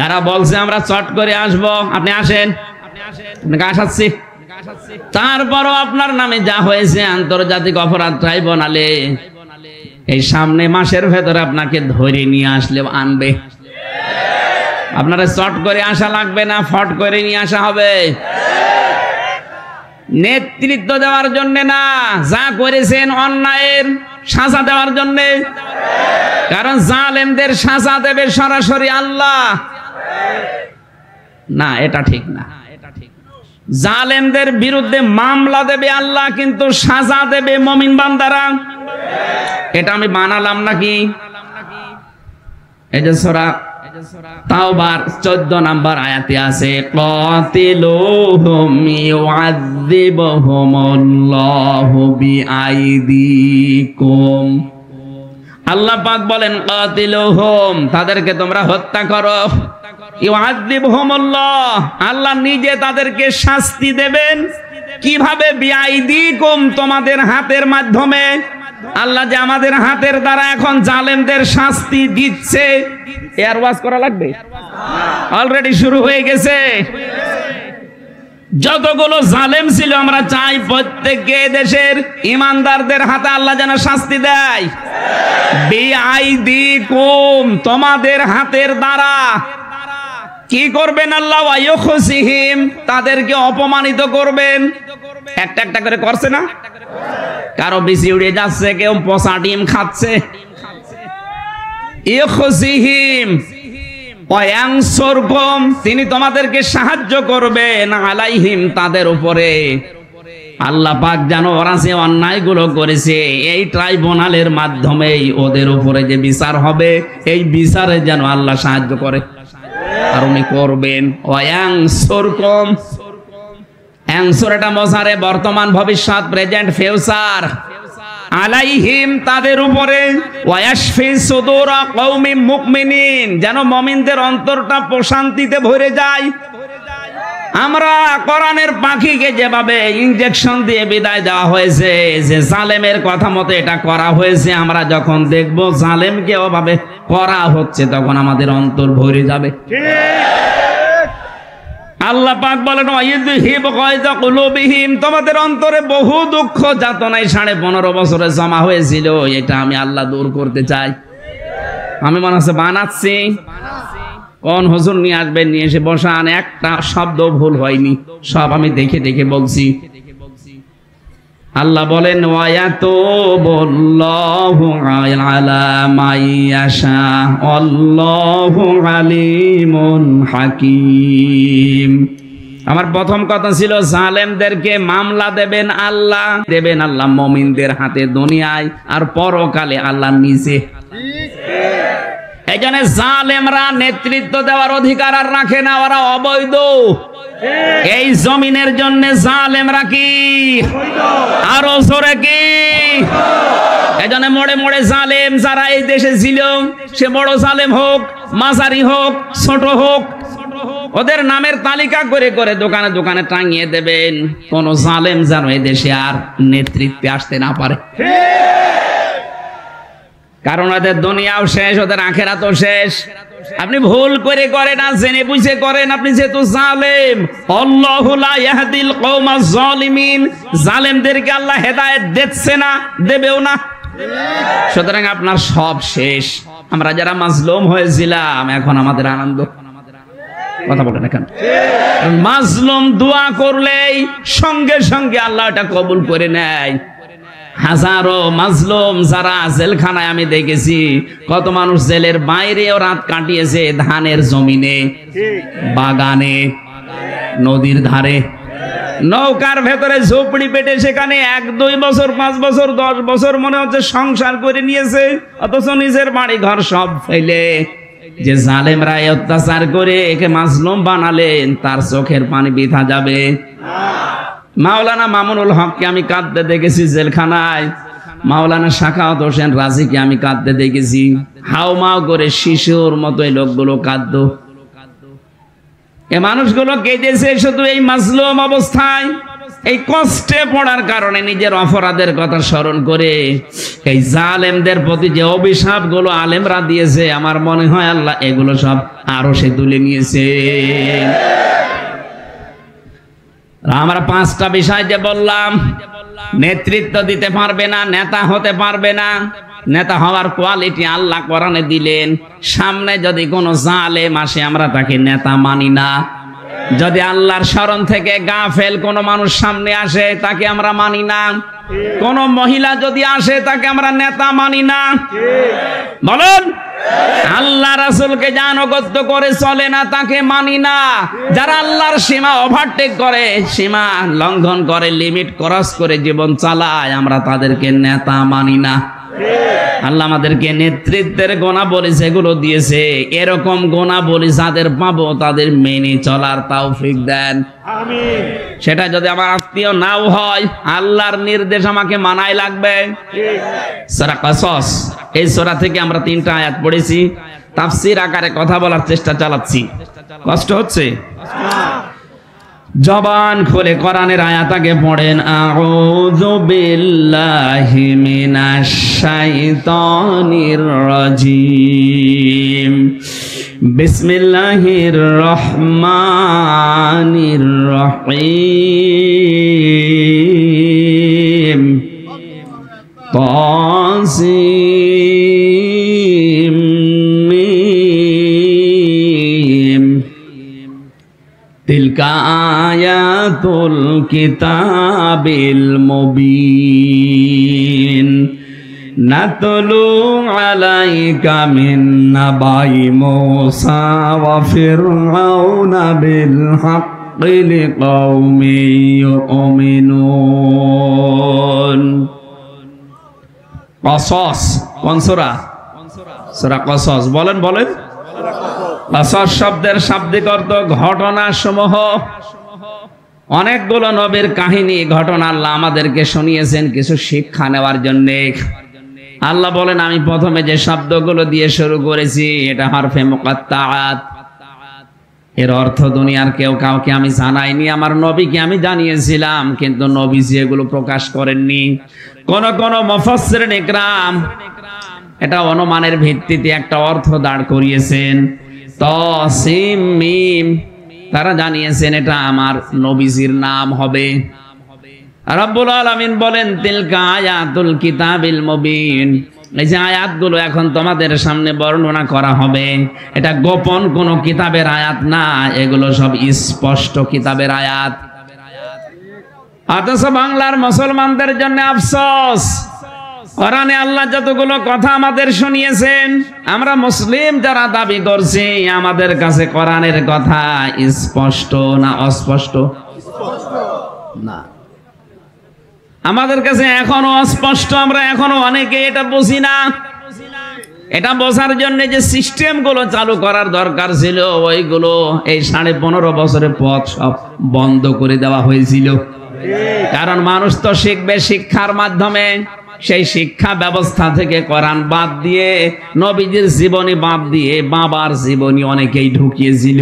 যারা বলছে আমরা চট করে আসবো, আপনি আসেন, আপনাকে আসাচ্ছি, তারপরও আপনার নামে যা হয়েছে আন্তর্জাতিক অপরাধ ট্রাইব্যুনালে, এই সামনে মাসের ভেতরে আপনাকে ধরে নিয়ে আসলে আনবে। আপনারা চট করে আসা লাগবে না, ফট করে নিয়ে আসা হবে। নেতৃত্ব দেওয়ার জন্য না, যা করেছেন অন্যায়ের সাজা দেওয়ার জন্য। কারণ জালেমদের সাজা দেবে সরাসরি আল্লাহ না, এটা ঠিক না। জালেমদের বিরুদ্ধে মামলা দেবে আল্লাহ, কিন্তু সাজা দেবে মুমিন বান্দারা। এটা আমি বানালাম নাকি? এই যে সূরা তাওবার 14 নম্বর আয়াতে আছে, কাতিলুহুম ইউআযিবুহুমুল্লাহু বিআইদিকুম। আল্লাহ পাক বলেন কাতিলুহুম, তাদেরকে তোমরা হত্যা করো। ইউআযিবুহুমুল্লাহ, আল্লাহ নিজে তাদেরকে শাস্তি দেবেন। কিভাবে? বিআইদিকুম, তোমাদের হাতের মাধ্যমে। আল্লাহ যে আমাদের হাতের দ্বারা এখন জালেমদের শাস্তি দিচ্ছে, এর ওয়াজ করা লাগবে? অলরেডি শুরু হয়ে গেছে। যতগুলো জালেম ছিল আমরা চাই প্রত্যেককে দেশের ইমানদারদের হাতে আল্লাহ যেন শাস্তি দেয়। বিআইদিকুম, তোমাদের হাতের দ্বারা। কি করবেন আল্লাহ? ওয়ায়ুখসিহিম, তাদেরকে অপমানিত করবেন। একটা একটা করে করছে না? কারো বিচি উড়ে যাচ্ছে, কেউ পচা ডিম খাচ্ছে। ইউখসিহিম ওয়ায়ানসুরকুম, তিনি তোমাদেরকে সাহায্য করবেন। আলাইহিম, তাদের উপরে। আল্লাহ পাক জানো ওরা যে অন্যায়গুলো করেছে, এই ট্রাইব্যুনালের মাধ্যমেই ওদের উপরে যে বিচার হবে, এই বিচারে যেন আল্লাহ সাহায্য করে। আর উনি করবেন। ওয়ায়ানসুরকুম, অ্যানসুর এটা মজারে বর্তমান, ভবিষ্যৎ, প্রেজেন্ট, ফিউচার। আলাইহিম, তাদের উপরে। ওয়ায়াশফি সুদুরা কওমিন মুমিনিন, যেন মুমিনদের অন্তরটা প্রশান্তিতে ভরে যায়। আমরা কোরআনের পাখিকে যেভাবে ইনজেকশন দিয়ে বিদায় দেওয়া হয়েছে, যে জালেমের কথা মতো এটা করা হয়েছে, আমরা যখন দেখব জালেমকে ওভাবে করা হচ্ছে, তখন আমাদের অন্তর ভরে যাবে। আল্লাহ পাক বলেন ওয়াইযহিব গায়যা কুলুবিহিম, তোমাদের অন্তরে বহু দুঃখ যাতনায় 15.5 বছরে জমা হয়েছিল, এটা আমি আল্লাহ দূর করতে চাই। আমি মনে হচ্ছে বানাচ্ছি। কোন হুজুর নিয়ে আসবেন, নিয়ে এসে বসান, একটা শব্দ ভুল হয়নি, সব আমি দেখে দেখে বলছি। আল্লাহ বলেন ওয়ায়াতুবুল্লাহু আলা মাইয়াশা আল্লাহু আলিমুন হাকীম। আমার প্রথম কথা ছিল জালেমদেরকে মামলা দেবেন আল্লাহ, মুমিনদের হাতে দুনিয়ায় আর পরকালে আল্লাহ নিজে। এইজন্য জালেমরা নেতৃত্ব দেওয়ার অধিকার আর রাখে না, ওরা অবৈধ। এই জমিনের জন্য জালেমরা কি আরো জোরে কি? এজন্য মোড়ে মোড়ে জালেম যারা এই দেশে ছিল, সে বড় জালেম হোক, মাঝারি হোক, ছোট হোক, ওদের নামের তালিকা করে করে দোকানে দোকানে টাঙিয়ে দেবেন। কোন জালেম যেন এই দেশে আর নেতৃত্বে আসতে না পারে। কারণ ওদের দুনিয়াও শেষ, ওদের আখিরাতও শেষ। আপনি ভুল করে করেন না, জেনে বুঝে করেন, আপনি যেহেতু জালেম। আল্লাহু লা ইয়াহদিল কওমাজ জালিমিন, জালেমদেরকে আল্লাহ হেদায়েত দিচ্ছে না, দেবেও না। সুতরাং আপনার সব শেষ। আমরা যারা মাজলুম হয়েছিলাম, এখন আমাদের আনন্দ। কথা বলেন এখন। মাজলুম দোয়া করলেই সঙ্গে সঙ্গে আল্লাহ এটা কবুল করে নেয়। হাজারো মাজলুম যারা জেলখানায় আমি দেখেছি, কত মানুষ জেলের বাইরেও রাত কাটিয়েছে, ধানের জমিনে, বাগানে, নদীর ধারে, নৌকার ভেতরে ঝোপড়ি পেটে, সেখানে 1-2 বছর, 5 বছর, 10 বছর মনে হচ্ছে সংসার করে নিয়েছে, অথচ নিজের বাড়ি ঘর সব ফেলে। যে জালেমরা অত্যাচার করে একে মাজলুম বানালেন, তার চোখের পানি বৃথা যাবে। মাওলানা মামুনুল হককে আমি কাঁদতে দেখেছি জেলখানায়, মাওলানা শাখাওয়াত হোসেন রাজিকে আমি কাঁদতে দেখেছি। হাউমাউ করে শিশুর মতো এই লোকগুলো কাঁদতো। এ মানুষগুলো কেঁদেছে শুধু এই মাজলুম অবস্থায়। এই কষ্টে পড়ার কারণে নিজের অপরাধের কথা স্মরণ করে এই জালেমদের প্রতি যে অভিশাপগুলো আলেমরা দিয়েছে, আমার মনে হয় আল্লাহ এগুলো সব আরো সে তুলে নিয়েছে। আমরা 5টা বিষয় যে বললাম, নেতৃত্ব দিতে পারবে না, নেতা হতে পারবে না, নেতা হওয়ার কোয়ালিটি আল্লাহ কোরআনে দিলেন। সামনে যদি কোনো জালেম আসে আমরা তাকে নেতা মানি না। যদি আল্লাহর শরণ থেকে গাফেল কোন মানুষ সামনে আসে তাকে আমরা মানি না। কোন মহিলা যদি আসে তাকে আমরা নেতা মানি না। বলুন, আল্লাহ রাসূলকে জানগত করে চলে না তাকে মানি না। যারা আল্লাহর সীমা ওভারটেক করে, সীমা লঙ্ঘন করে, লিমিট ক্রস করে জীবন চালায়, আমরা তাদেরকে নেতা মানি না। আল্লাহ আমাদেরকে নেতৃত্বের গুণাবলী যেগুলো দিয়েছে, এরকম গুণাবলী যাদের পাবো তাদের মেনে চলার তৌফিক দেন, আমিন। সেটা যদি আমার আত্মীয় নাও হয়, আল্লাহর নির্দেশ আমাকে মানাই লাগবে। সূরা কসস, এই সূরা থেকে আমরা 3টা আয়াত পড়েছি, তাফসীর আকারে কথা বলার চেষ্টা চালাচ্ছি। কষ্ট হচ্ছে? জবান খুলে কোরআনের আয়াত আগে পড়েন। আউযু বিল্লাহি মিনাশ শাইতানির রাজিম। বিসমিল্লাহির রহমানির রহিম। তাসিম মিম। তিলকা আয়াতুল কিতাবিল মুবিন। নাতলু আলাইকা মিন নাবাই মূসা ওয়া ফিরআউনা বিল হাক্কি লিকাওমিন ইউমিনুন। কসস কোন সূরা? সূরা কসস। বলেন বলেন। কসস শব্দের শাব্দিক অর্থ ঘটনা সমূহ। অনেকগুলো নবীর কাহিনী, ঘটনা আল্লাহ আমাদেরকে শুনিয়েছেন কিছু শিক্ষা নেওয়ার জন্য। আল্লাহ বলেন, আমি প্রথমে যে শব্দগুলো দিয়ে শুরু করেছি এটা হরফে মুকাত্তাআত। এর অর্থ দুনিয়ার কেউ কাউকে আমি জানাইনি, আমার নবীকে আমি জানিয়েছিলাম, কিন্তু নবীজি এগুলো প্রকাশ করেননি। কোন কোন মুফাসসিরিন ইকরাম এটা অনুমানের ভিত্তিতে একটা অর্থ দাঁড় করিয়েছেন। তাসিম মিম, তারা জানিয়েছেন এটা আমার নবীজির নাম হবে। রব্বুল আলামিন বলেন, তিলকা আয়াতুল কিতাবিল মুবিন। এই যে আয়াতগুলো এখন তোমাদের সামনে বর্ণনা করা হবে, এটা গোপন কোন কিতাবের আয়াত না, এগুলো সব স্পষ্ট কিতাবের আয়াত। অথচ বাংলার মুসলমানদের জন্য আফসোস, কোরআনে আল্লাহ যতগুলো কথা আমাদের শুনিয়েছেন, আমরা মুসলিম যারা দাবি করছি, আমাদের কাছে কোরআনের কথা স্পষ্ট না অস্পষ্ট? না, আমাদের কাছে এখনো অস্পষ্ট। আমরা এখনো অনেকে এটা বুঝি না। এটা বোঝার জন্য যে সিস্টেম গুলো চালু করার দরকার ছিল, ওইগুলো এই 15.5 বছরের পথ সব বন্ধ করে দেওয়া হয়েছিল। কারণ মানুষ তো শিখবে শিক্ষার মাধ্যমে। সেই শিক্ষা ব্যবস্থা থেকে কোরআন বাদ দিয়ে, নবীজির জীবনী বাদ দিয়ে, বাবার জীবনী অনেকেই ঢুকিয়েছিল।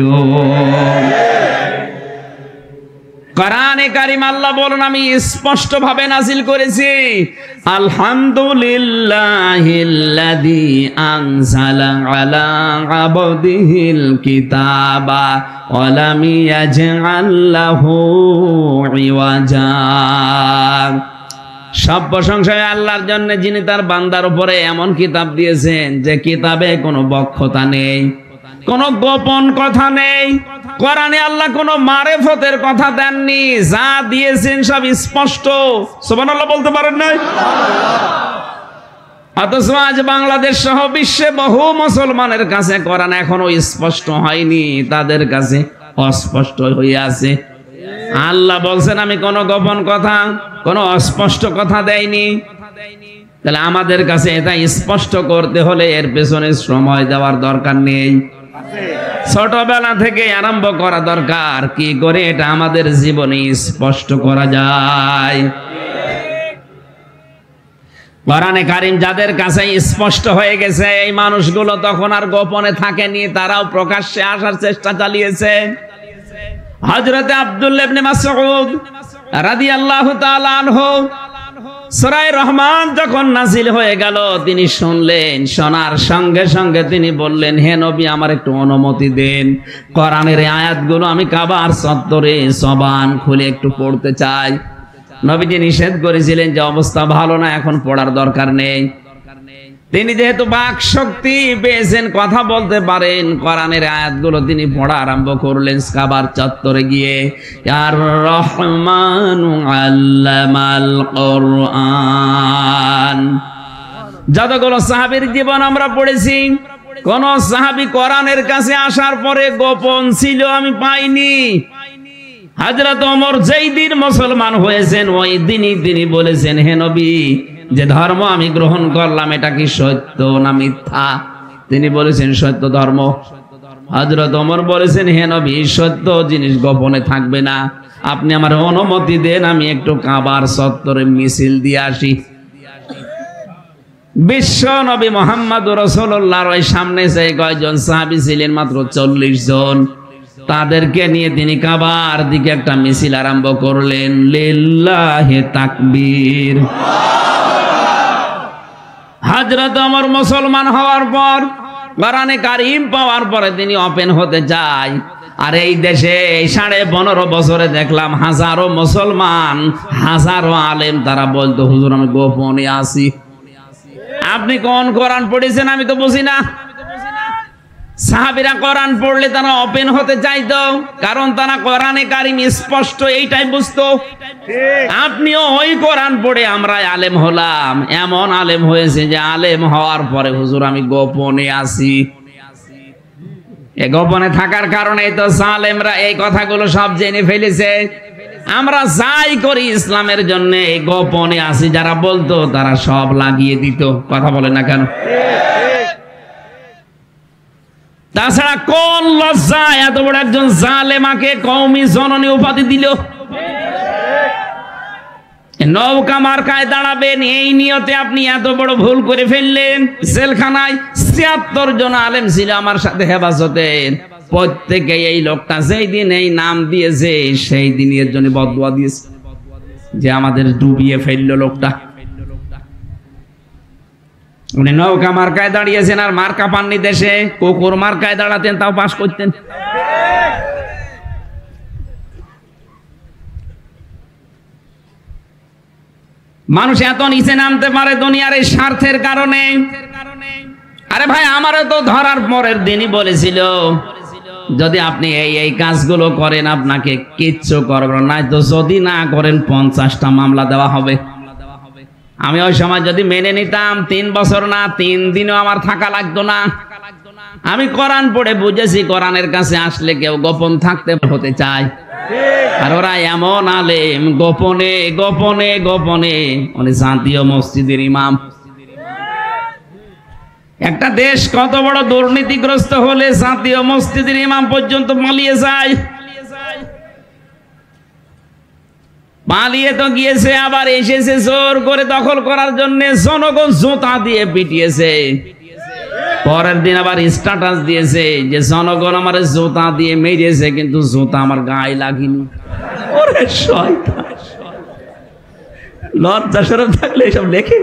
কোরআনে কারীম আল্লাহ বলেন, আমি স্পষ্ট ভাবে নাযিল করেছি, আলহামদুলিল্লাহিল্লাযী আনজালা আলা আবদিহিল কিতাবা ওয়া লাম ইয়াজআল লাহু ইওয়াজা। সব প্রশংসা আল্লাহর জন্য, যিনি তার বান্দার উপরে এমন কিতাব দিয়েছেন যে কিতাবে কোনো বক্রতা নেই, কোনো গোপন কথা নেই। কোরআনে আল্লাহ কোনো মারেফতের কথা দেননি, যা দিয়েছেন সব স্পষ্ট। সুবহানাল্লাহ বলতে পারেন না? অথচ আজ বাংলাদেশ সহ বিশ্বে বহু মুসলমানের কাছে কোরআন এখনো স্পষ্ট হয়নি, তাদের কাছে অস্পষ্ট হয়ে আছে। আল্লাহ বলছেন, আমি কোনো গোপন কথা, কোনো অস্পষ্ট কথা দেয়নি। তাহলে আমাদের কাছে এটা স্পষ্ট করতে হলে এর পেছনে সময় দেওয়ার দরকার নেই, ছোটবেলা থেকে আরম্ভ করা দরকার। কি করে এটা আমাদের জীবনে স্পষ্ট করা যায়? কোরআনে কারীম যাদের কাছে স্পষ্ট হয়ে গেছে, এই মানুষগুলো তখন আর গোপনে থাকেনি, তারাও প্রকাশ্যে আসার চেষ্টা চালিয়েছে। হযরতে আব্দুল্লাহ ইবনে মাসউদ রাদিয়াল্লাহু তাআলা আনহু সূরা রহমান যখন নাযিল হয়ে গেল তিনি শুনলেন, শোনার সঙ্গে সঙ্গে তিনি বললেন, হে নবী আমার একটু অনুমতি দেন, কোরআনের এই আয়াতগুলো আমি কাবার চত্বরে জবান খুলে একটু পড়তে চাই। নবীজি নিষেধ করেছিলেন যে অবস্থা ভালো না, এখন পড়ার দরকার নেই। তিনি যেহেতু বাক শক্তি পেয়েছেন, কথা বলতে পারেন, কোরআনের আয়াতগুলো তিনি পড়া আরম্ভ করলেন কাবার চত্বরে গিয়ে। আর রহমানু আল্লামাল কোরআন। যতগুলো সাহাবীর জীবন আমরা পড়েছি, কোন সাহাবী কোরআনের কাছে আসার পরে গোপন ছিল আমি পাইনি। হযরত ওমর যেই দিন মুসলমান হয়েছেন ওই দিনই তিনি বলেছেন, হে নবী যে ধর্ম আমি গ্রহণ করলাম এটা কি সত্য না মিথ্যা? তিনি বলেছেন সত্য ধর্ম। হযরত ওমর বলেছেন, হে নবী সত্য জিনিস গোপনে থাকবে না, আপনি আমার অনুমতি দেন আমি একটু কাবার চত্বরে মিছিল দিয়ে আসি। বিশ্ব নবী মুহাম্মদুর রাসূলুল্লাহর ওই সামনে যে কয়জন সাহাবী ছিলেন মাত্র 40 জন, তাদেরকে নিয়ে তিনি কাবার দিকে একটা মিছিল আরম্ভ করলেন। লিল্লাহি তাকবীর। হযরত ওমর মুসলমান হওয়ার পর, কোরআনে কারীম পাওয়ার পরে তিনি ওপেন হতে চায়। আর এই দেশে 15.5 বছরে দেখলাম হাজারো মুসলমান, হাজারো আলেম তারা বলতো হুজুর আমি গোপনে আছি। আপনি কোন কোরআন পড়েছেন আমি তো বুঝি না। সাহাবীরা কোরআন পড়লে তারা ওপেন হতে চাইতো, কারণ তারা কোরআনে কারীম স্পষ্ট এইটাই বুঝতো। আপনিও ওই কোরআন পড়ে আমরা আলেম হলাম, এমন আলেম হয়েছে যে আলেম হওয়ার পরে হুজুর আমি গোপনে আছি। এই গোপনে থাকার কারণে তো জালেমরা এই কথাগুলো সব জেনে ফেলেছে। আমরা যাই করি ইসলামের জন্য গোপনে আছি যারা বলতো তারা সব লাগিয়ে দিত। কথা বলে না কেন? তাছাড়া কোন লজ্জা এত বড় একজন জালেমাকে কওমি জননী উপাধি দিল? নৌকা মার্কায় দাঁড়াবেন এই নিয়তে আপনি এত বড় ভুল করে ফেললেন। জেলখানায় ৭৬ জন আলেম ছিল আমার সাথে হেফাজতের, প্রত্যেকে এই লোকটা যেই দিন এই নাম দিয়েছে সেই দিন এর জন্য বদদুয়া দিয়েছে যে আমাদের ডুবিয়ে ফেললো লোকটা। উনি নৌকা মার্কায় দাঁড়িয়েছেন আর মার্কা পাননি দেশে, কুকুর মার্কায় দাঁড়াতেন তাও পাস করতেন। মানুষ এত নিচে নামতে পারে দুনিয়ার এই স্বার্থের কারণে। আরে ভাই আমারও তো ধরার পরের দিনই বলেছিল যদি আপনি এই কাজগুলো করেন আপনাকে কিচ্ছু করবে না, তো যদি না করেন 50টা মামলা দেওয়া হবে। আমি ওই সময় যদি মেনে নিতাম 3 বছর না 3 দিনও আমার থাকা লাগতো না। আমি কোরআন পড়ে বুঝেছি কোরআনের কাছে আসলে কেউ গোপন থাকতে হতে চায়, আর ওরা এমন আলেম গোপনে গোপনে গোপনে। উনি জাতীয় মসজিদের ইমাম। একটা দেশ কত বড় দুর্নীতিগ্রস্ত হলে জাতীয় মসজিদের ইমাম পর্যন্ত পালিয়ে যায়। পালিয়ে তো গিয়েছে, আবার এসেছে জোর করে দখল করার জন্য, জনগণ জুতা দিয়ে পিটিয়েছে। পরের দিন আবার স্ট্যাটাস দিয়েছে যে জনগণ আমার জুতা দিয়ে মেরেছে কিন্তু জুতা আমার গায়ে লাগেনি। ওরে শয়তান, লজ্জা শরম থাকলে এসব লেখে।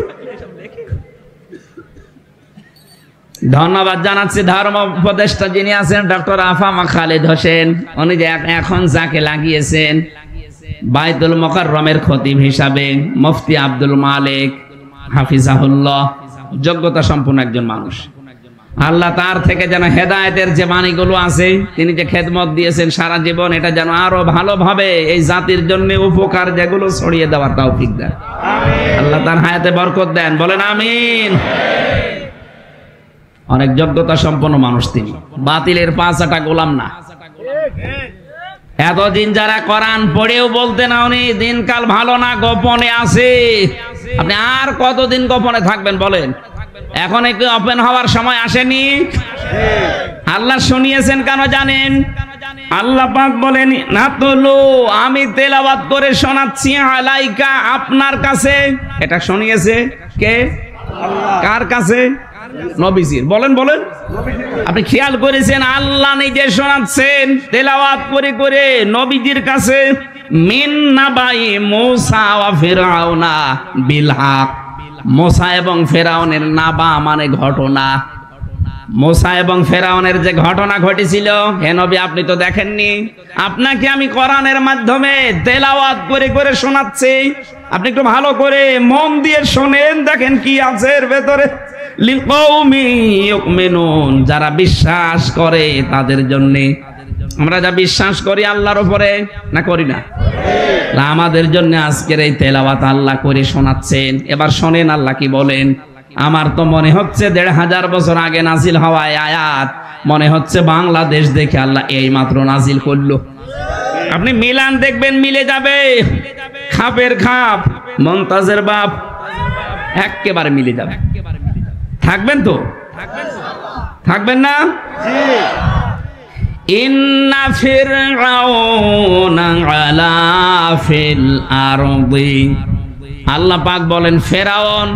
ধন্যবাদ জানাচ্ছি ধর্ম উপদেষ্টা যিনি আছেন ডক্টর আফামা খালেদ হোসেন। উনি যে এখন যাকে লাগিয়েছেন বাইতুল মুকাররমের খতিব হিসাবে, মুফতি আব্দুল মালিক হাফিজাহুল্লাহ, যোগ্যতা সম্পন্ন একজন মানুষ। আল্লাহ তার থেকে যেন হেদায়েতের যে বাণীগুলো আছে, তিনি যে খেদমত দিয়েছেন সারা জীবন, এটা যেন আরো ভালোভাবে এই জাতির জন্য উপকার যেগুলো ছড়িয়ে দেওয়ার তৌফিক দেন। আল্লাহ তার হায়াতে বরকত দেন, বলেন আমিন। অনেক যোগ্যতা সম্পন্ন মানুষ তিনি, বাতিলের পাঁচাটা গোলাম না। এতদিন যারা কোরআন পড়েও বলতে না উনি দিনকাল ভালো না, গোপনে আছে। আপনি আর কতদিন গোপনে থাকবেন বলেন? এখন একটু ওপেন হওয়ার সময় আসেনি? আল্লাহ শুনিয়েছেন কেন জানেন? আল্লাহ পাক বলেন নাতলু, আমি তেলাওয়াত করে শোনাচ্ছি আলাইকা, আপনার কাছে। এটা শুনিয়েছে কে? কার কাছে? নবীজির। বলেন বলেন, আপনি খেয়াল করেছেন আল্লাহ নিজে শোনাচ্ছেন তেলাওয়াত করে করে নবীজির কাছে। মিন নাবাই মূসা ওয়া ফিরআউনা বিল হক। মূসা এবং ফেরাউনের নাবা মানে ঘটনা। মূসা এবং ফেরাউনের যে ঘটনা ঘটেছিল, হে নবী আপনি তো দেখেননি। আপনাকে আমি কোরআনের মাধ্যমে তেলাওয়াত করে করে শোনাচ্ছি, আপনি একটু ভালো করে মন দিয়ে শোনেন, দেখেন কি আছে এর ভেতরে। লিকৌমি ইউমিনুন, যারা বিশ্বাস করে তাদের জন্য। আমরা যা বিশ্বাস করি আল্লাহর উপরে, না করি না? আমাদের জন্য আজকের এই তেলাওয়াত আল্লাহ করে শোনাচ্ছেন। এবার শোনেন আল্লাহ কি বলেন। আমার তো মনে হচ্ছে ১৫০০ বছর আগে নাজিল হওয়া আয়াত, মনে হচ্ছে বাংলাদেশ দেখে আল্লাহ এই মাত্র নাজিল করলো। আপনি মিলান দেখবেন মিলে যাবে, খাপের খাপ মমতাজের বাপ একেবারে মিলে যাবে। থাকবেন তো? থাকবেন না? ইন্না ফিরআউনা আলা ফিল আরদি, আল্লাহ পাক বলেন ফেরাউন,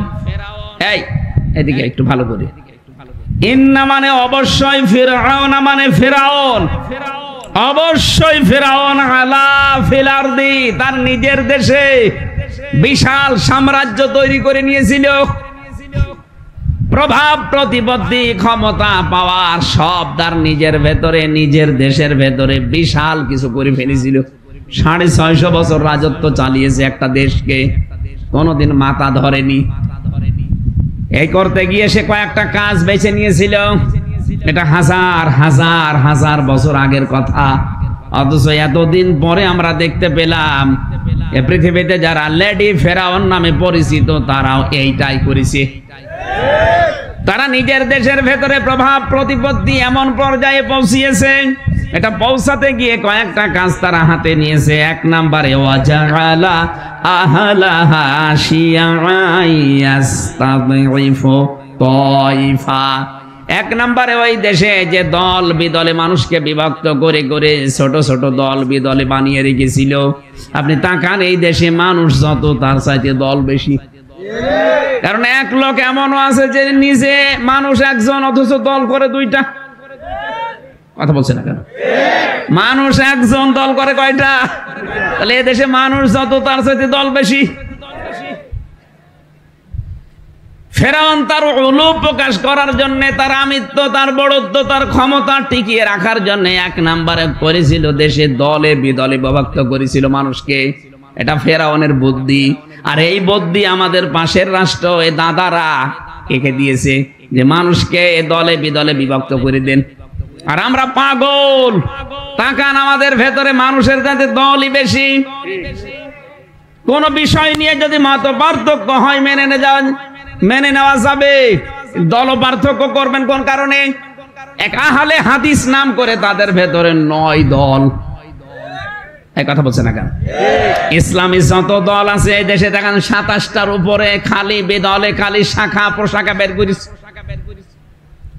এই এদিকে একটু ভালো করে। ইন্না মানে অবশ্যই, ফিরআউনা মানে ফেরাউন, অবশ্যই ফেরাউন আলা ফিল আরদি, তার নিজের দেশে বিশাল সাম্রাজ্য তৈরি করে নিয়েছিল। প্রভাব প্রতিপত্তি ক্ষমতা পাওয়ার সব তার নিজের ভেতরে, নিজের দেশের ভেতরে বিশাল কিছু করে ফেলেছিল। ৬৫০ বছর রাজত্ব চালিয়েছে একটা দেশকে, কোনোদিন মাথা ধরেনি। এই করতে গিয়ে সে কয়েকটা কাজ বেছে নিয়েছিল। এটা হাজার হাজার হাজার বছর আগের কথা, অথচ এতদিন পরে আমরা দেখতে পেলাম এ পৃথিবীতে যারা লেডি ফেরাউন নামে পরিচিত তারাও এইটাই করেছে। তারা নিজের দেশের ভেতরে প্রভাব প্রতিপত্তি এমন পর্যায়ে পৌঁছিয়েছে, এটা পৌঁছাতে গিয়ে কয়েকটা কাজ তারা হাতে নিয়েছে। এক নম্বরে ওয়াজাআলা আহলাহা শিয়াআন ইয়াস্তাযিফু তাইফা, এক নম্বরে ওই দেশে যে দল বিদলে মানুষকে বিভক্ত করে করে ছোট ছোট দল বিদলে বানিয়ে রেখেছিল। আপনি তাকান এই দেশে মানুষ যত তার চাইতে দল বেশি। কারণ এক লোক এমনও আছে যে নিজে মানুষ একজন অথচ দল করে দুইটা। কথা বলছে না কেন? মানুষ একজন দল করে কয়টা? তাহলে এ দেশে মানুষ যত তার চাইতে দল বেশি। ফেরাউন তার উলু প্রকাশ করার জন্য, তার আমিত্ব, তার বড়ত্ব, তার ক্ষমতা টিকিয়ে রাখার জন্য এক নম্বরে করেছিল দেশে দলে বিদলে বিভক্ত করেছিল মানুষকে। এটা ফেরাউনের বুদ্ধি। আর এই বুদ্ধি আমাদের পাশের রাষ্ট্র এ দাদারা একে দিয়েছে যে মানুষকে দলে বিদলে বিভক্ত করে দেন। আর আমরা পাগল, তাকান আমাদের ভেতরে মানুষের যাতে দলই বেশি। কোন বিষয় নিয়ে যদি মত পার্থক্য হয় মেনে নেওয়া যাবে, দল পার্থক্য করবেন কোন কারণে? এক আহলে হাদিস নাম করে তাদের ভেতরে ৯ দল। এই কথা বলছে না কেন? ইসলামী যত দল আছে এই দেশে দেখেন ২৭টার উপরে খালি বেদলে, খালি শাখা প্রশাখা বের করেছে।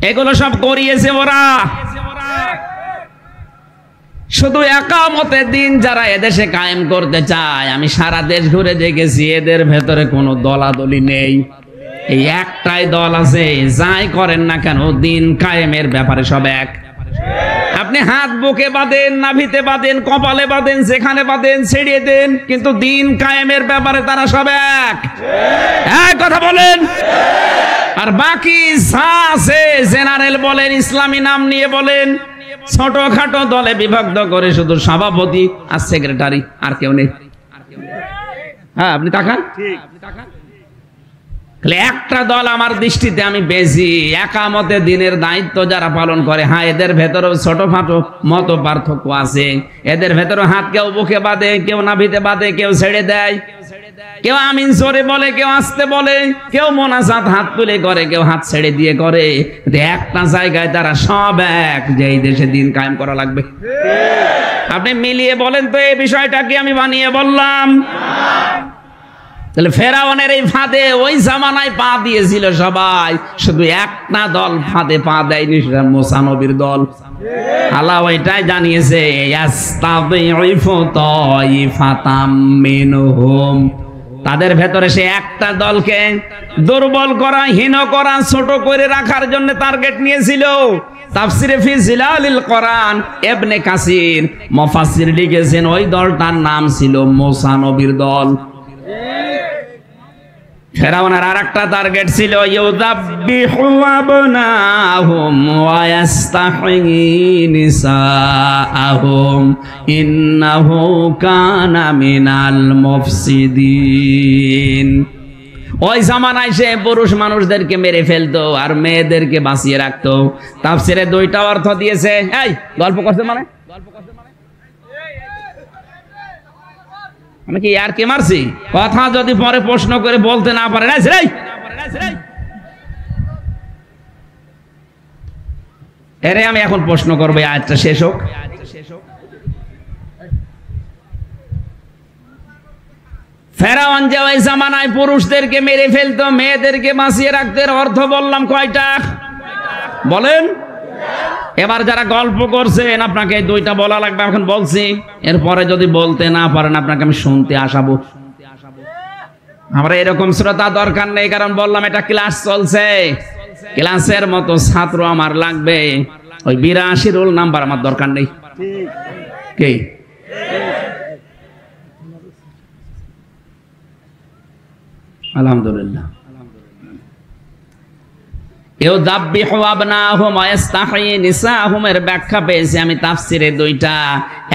এগুলো সব করিয়েছে ওরা। শুধু একামতের দিন যারা এদেশে কায়েম করতে চায়, আমি সারা দেশ ঘুরে দেখেছি এদের ভেতরে কোনো দলাদলি নেই। এই একটাই দল আছে, যাই করেন না কেন দিন কায়েমের ব্যাপারে সব এক। আপনি হাত বুকে বাঁধেন, নাভিতে বাঁধেন, কপালে বাঁধেন, যেখানে বাঁধেন ছেড়িয়ে দেন, কিন্তু দিন কায়েমের ব্যাপারে তারা সব এক। এক কথা বলেন। আর বাকি যা আছে জেনারেল বলেন, ইসলামী নাম নিয়ে বলেন, ছোটখাটো দলে বিভক্ত করে শুধু সভাপতি আর সেক্রেটারি, আর কেউ নেই। হ্যাঁ আপনি তাকান, একটা দল আমার দৃষ্টিতে আমি বেশি একামতে দিনের দায়িত্ব যারা পালন করে। হ্যাঁ এদের ভেতরেও ছোটখাটো মত পার্থক্য আছে। এদের ভেতরে হাত কেউ বুকে বাঁধে, কেউ নাভিতে বাঁধে, কেউ ছেড়ে দেয়, কেউ আমিন জোরে বলে, কেউ আস্তে বলে, কেউ মোনাজাত হাত তুলে করে, কেউ হাত ছেড়ে দিয়ে করে। একটা জায়গায় তারা সব এক, যে এই দেশে দিন কায়েম করা লাগবে। আপনি মিলিয়ে বলেন তো এই বিষয়টা কি আমি বানিয়ে বললাম? তাহলে ফেরাউনের এই ফাঁদে ওই জামানায় পা দিয়েছিল সবাই, শুধু একটা দল ফাঁদে পা দেয়নি, সেটা মুসা নবীর দল। আল্লাহ ওইটাই জানিয়েছে, তাদের ভেতরে সে একটা দলকে দুর্বল করা, হীন করা, ছোট করে রাখার জন্য টার্গেট নিয়েছিল। তাফসিরে ফি জিলালিল কোরআন ইবনে কাসির মুফাসসির লিখেছেন ওই দলটার নাম ছিল মুসা নবীর দল। ফেরাউনের আরেকটা টার্গেট ছিল ইউযাব্বিহু আবনাহুম ওয়া ইস্তাহয়ী নিসাআহুম ইন্নাহু কানা মিনাল মুফসিদিন। ওই জামানায় সে পুরুষ মানুষদেরকে মেরে ফেলতো আর মেয়েদেরকে বাঁচিয়ে রাখতো। তাফসিরে দুইটা অর্থ দিয়েছে। এই গল্প করতে মানে আমি কি আর কে মারছি? কথা যদি পরে প্রশ্ন করে বলতে না পারে এরে আমি এখন প্রশ্ন করবো, আয়াতটা শেষ হোক। ফেরাউন যে ওই জামানায় পুরুষদেরকে মেরে ফেলতো, মেয়েদেরকে বাঁচিয়ে রাখতে, অর্থ বললাম কয়টা বলেন? এবার যারা গল্প করছেন আপনাকে দুইটা বলা লাগবে, এখন বলছি। এরপরে যদি বলতে না পারেন আপনাকে আমি শুনতে আসাবো। আমরা এরকম শ্রোতা দরকার নেই, কারণ বললাম এটা ক্লাস চলছে। ক্লাসের মতো ছাত্র আমার লাগবে, ওই 82 রোল নাম্বার আমার দরকার নেই। কে আলহামদুলিল্লাহ। ইউযাব্বিহু আবনাহুম ওয়া ইস্তাহয়ী নিসাআহুম এর ব্যাখ্যা পেয়েছি আমি তাফসিরে দুইটা।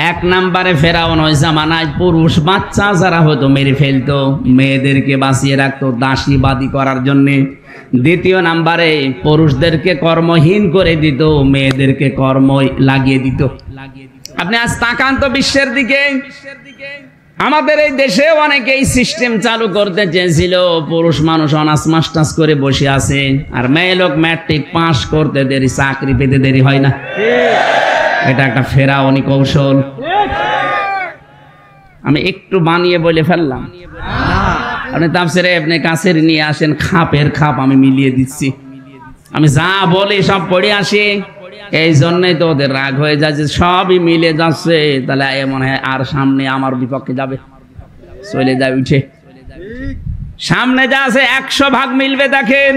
এক নম্বরে ফেরাউন ওই জামানায় পুরুষ বাচ্চা যারা হতো মেরে ফেলতো, মেয়েদেরকে বাঁচিয়ে রাখতো দাসীবাদী করার জন্য। দ্বিতীয় নম্বরে পুরুষদেরকে কর্মহীন করে দিত, মেয়েদেরকে কর্ম লাগিয়ে দিত। আপনি আজ তাকান তো বিশ্বের দিকে, আমাদের এই দেশে অনেকে এই সিস্টেম চালু করতে চেয়েছিল। পুরুষ মানুষ অনার্স মাস্টার্স করে বসে আছে, আর মেয়ে লোক ম্যাট্রিক পাস করতে দেরি, চাকরি পেতে দেরি হয় না। এটা একটা ফেরাউনি কৌশল। আমি একটু বানিয়ে বলে ফেললাম। আপনি তাফসিরে ইবনে কাসির নিয়ে আসেন, খাপের খাপ আমি মিলিয়ে দিচ্ছি। আমি যা বলি সব পড়ে আসি, এই জন্যই তো ওদের রাগ হয়ে যায় যে সবই মিলে যাচ্ছে। তাহলে মনে হয় আর সামনে আমার বিপক্ষে যাবে, চলে যায় উঠে। সামনে যা আছে 100 ভাগ মিলবে। দেখেন,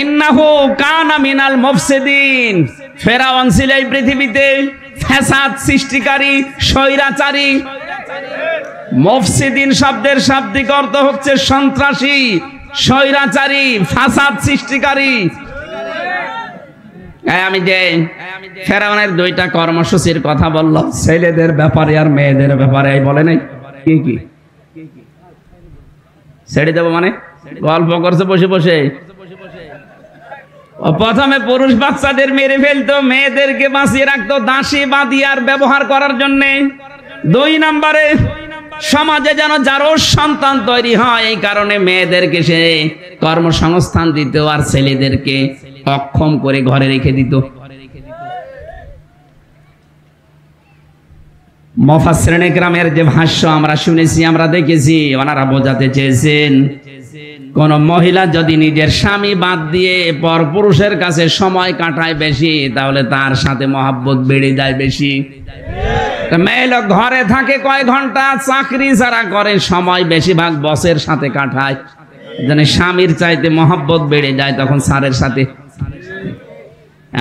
ইন্নাহু কানা মিনাল মুফসিদিন। ফেরাউন ছিল এই পৃথিবীতে ফ্যাসাদ সৃষ্টিকারী, স্বৈরাচারী। মুফসিদিন শব্দের শাব্দিক অর্থ হচ্ছে সন্ত্রাসী, স্বৈরাচারী, ফাসাদ সৃষ্টিকারী। আমি যে ফেরাউনের দুইটা কর্মসূচির কথা বললাম, ছেলেদের ব্যাপারে আর মেয়েদের ব্যাপারে, বলে নাই কি কি ছেড়ে দেবো মানে গল্প করছে বসে বসে। প্রথমে পুরুষ বাচ্চাদের মেরে ফেলতো, মেয়েদেরকে বাঁচিয়ে রাখতো দাসীবাদী আর ব্যবহার করার জন্য। 2 নম্বরে সমাজে যেন জারজ সন্তান তৈরি হয়, এই কারণে মেয়েদেরকে সে কর্মসংস্থান দিত আর ছেলেদেরকে অক্ষম করে ঘরে রেখে দিত। মুফাসসিরিন ইকরামের যে ভাষ্য আমরা শুনেছি, আমরা দেখেছি, ওনারা বোঝাতে চেয়েছেন কোন মহিলা যদি নিজের স্বামী বাদ দিয়ে পরপুরুষের কাছে সময় কাটায় বেশি, তাহলে তার সাথে মহব্বত বেড়ে যায় বেশি। মেয়ে লোক ঘরে থাকে কয় ঘন্টা, চাকরি যারা করে সময় বেশিরভাগ বসের সাথে কাটায়, যেন স্বামীর চাইতে মহব্বত বেড়ে যায় তখন স্যারের সাথে।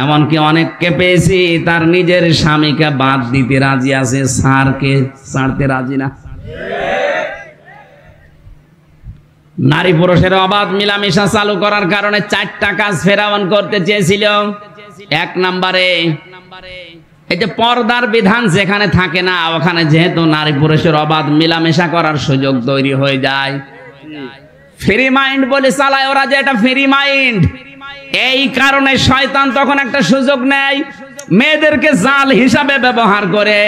এমনকি অনেককে পেয়েছি তার নিজের স্বামীকে বাদ দিতে রাজি আছে, স্যারকে ছাড়তে রাজি না। নারী পুরুষের অবাধ মিলামেশা চালু করার কারণে 4টা কাজ ফেরাউন করতে চেয়েছিল। 1 নম্বরে এই যে পর্দার বিধান যেখানে থাকে না, ওখানে যেহেতু নারী পুরুষের অবাধ মিলামেশা করার সুযোগ তৈরি হয়ে যায়। ফ্রি মাইন্ড বলে চালায় ওরা, যে এটা ফ্রি মাইন্ড। এই কারণে শয়তান তখন একটা সুযোগ নেয়, মেয়েদেরকে জাল হিসাবে ব্যবহার করে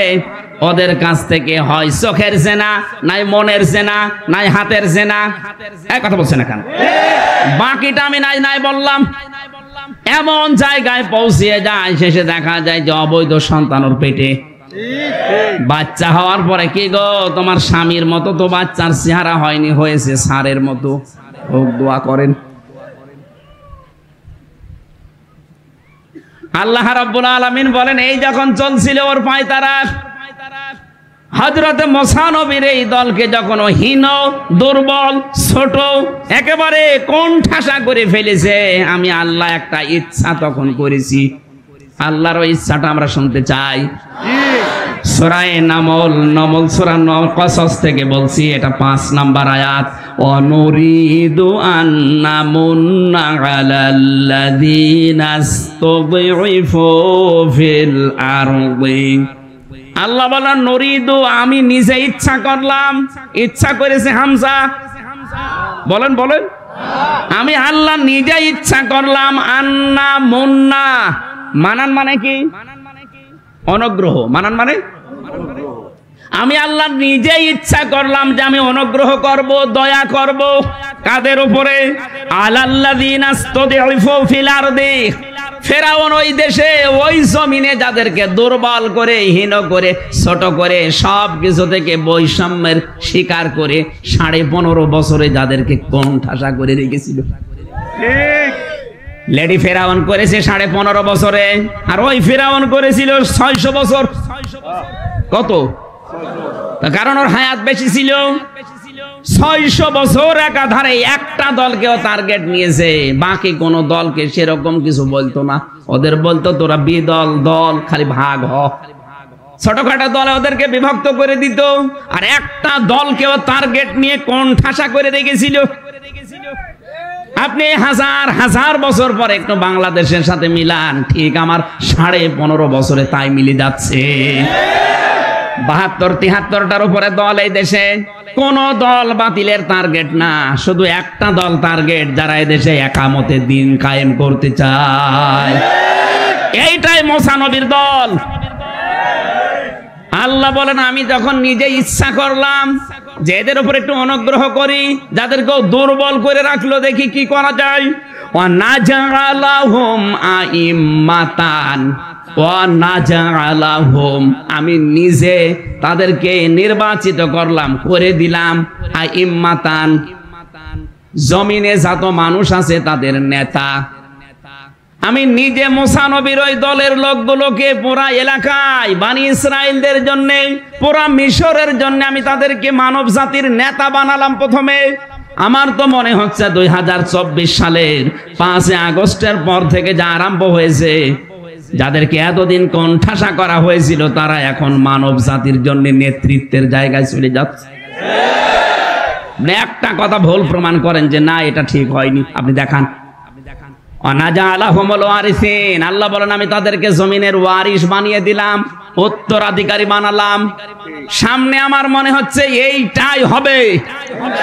ওদের কাছ থেকে হয় চোখের জেনা, নাই মনের জেনা, নাই হাতের জেনা। এই কথা বলছে না কেন? বাকিটা আমি নাই নাই বললাম। এমন জায়গায় পৌঁছিয়ে যায়, শেষে দেখা যায় যে অবৈধ সন্তান ওর পেটে। বাচ্চা হওয়ার পরে কি গো, তোমার স্বামীর মতো তো বাচ্চার চেহারা হয়নি, হয়েছে সারের মতো। হোক, দোয়া করেন। আল্লাহ রাব্বুল আলামিন বলেন, এই যখন চলছিল ওর পায়তারা, হযরত মুসা নবীর এই দলকে যখন হীন, দুর্বল, ছোট, একেবারে কোণঠাসা করে ফেলেছে, আমি আল্লাহ একটা ইচ্ছা তখন করেছি। আল্লাহর ওই ইচ্ছাটা আমরা শুনতে চাই। সূরা নামল সূরা কসস থেকে বলছি, এটা 5 নাম্বার আয়াত। অনুরিদু আন্নামুন্না আলাল্লাযীনা ইসতুযইফু ফিল আরদি। আল্লাহ বলেন নরিদু, আমি নিজে ইচ্ছা করলাম। ইচ্ছা করেছে হামজা, বলেন বলেন। আমি আল্লাহ নিজে ইচ্ছা করলাম। আন্না মুন্না, মানান মানে কি? অনুগ্রহ। মানান মানে আমি আল্লাহ নিজে ইচ্ছা করলাম যে আমি অনুগ্রহ করব, দয়া করব। কাদের উপরে? আলাল্লাযীনা ইসতুযইফু ফিল আরদি। ফেরাউন ওই দেশে, ওই জমিনে যাদেরকে দুর্বল করে, হীন করে, ছোট করে, সব কিছু থেকে বৈষম্যের শিকার করে 15.5 বছরে যাদেরকে কোণঠাসা করে রেখেছিল। লেডি ফেরাউন করেছে 15.5 বছরে, আর ওই ফেরাউন করেছিল 600 বছর। কত? কারণ ওর হায়াত বেশি ছিল। 600 বছর একাধারে একটা দলকেও টার্গেট নিয়েছে, বাকি কোন দলকে সেরকম কিছু বলতো না। ওদের বলতো তোরা বিদল দল, খালি ভাগ হ। ছোটখাটো দলে ওদেরকে বিভক্ত করে দিত, আর একটা দলকেও টার্গেট নিয়ে কোণঠাসা করে রেখেছিল। আপনি হাজার হাজার বছর পরে একটু বাংলাদেশের সাথে মিলান, ঠিক আমার 15.5 বছরে তাই মিলে যাচ্ছে। 72-73টার উপরে দল এই দেশে। কোন দল বাতিলের টার্গেট না, শুধু একটা দল টার্গেট, যারা এই দেশে একামতে দিন কায়েম করতে চায়। এইটাই মুসা নবীর দল। আল্লাহ বলেন আমি যখন নিজে ইচ্ছা করলাম যে এদের উপর একটু অনুগ্রহ করি, যাদেরকে দুর্বল করে রাখলো, দেখি কি করা যায়। ওয়া নাজআলাহুম আইম্মাতান ওয়া নাজআলাহুম, আমি নিজে তাদেরকে নির্বাচিত করলাম, করে দিলাম আইম্মাতান, জমিনে যত মানুষ আছে তাদের নেতা। আমি নিজে মুসা নবীর ওই দলের লোকগুলোকে পুরা এলাকায়, বনি ইসরাইলদের জন্য, পুরা মিশরের জন্য আমি তাদেরকে মানব জাতির নেতা বানালাম প্রথমে। আমার তো মনে হচ্ছে 2024 সালের 5 আগস্টের পর থেকে যা আরম্ভ হয়েছে, যাদেরকে এতদিন কোণঠাসা করা হয়েছিল, তারা এখন মানব জাতির জন্য নেতৃত্বের জায়গায় চলে যাচ্ছে। একটা কথা ভুল প্রমাণ করেন যে না এটা ঠিক হয়নি, আপনি দেখান। আল্লাহ বলেন আমি তাদেরকে জমিনের ওয়ারিস বানিয়ে দিলাম, উত্তরাধিকারী বানালাম। সামনে আমার মনে হচ্ছে এইটাই হবে,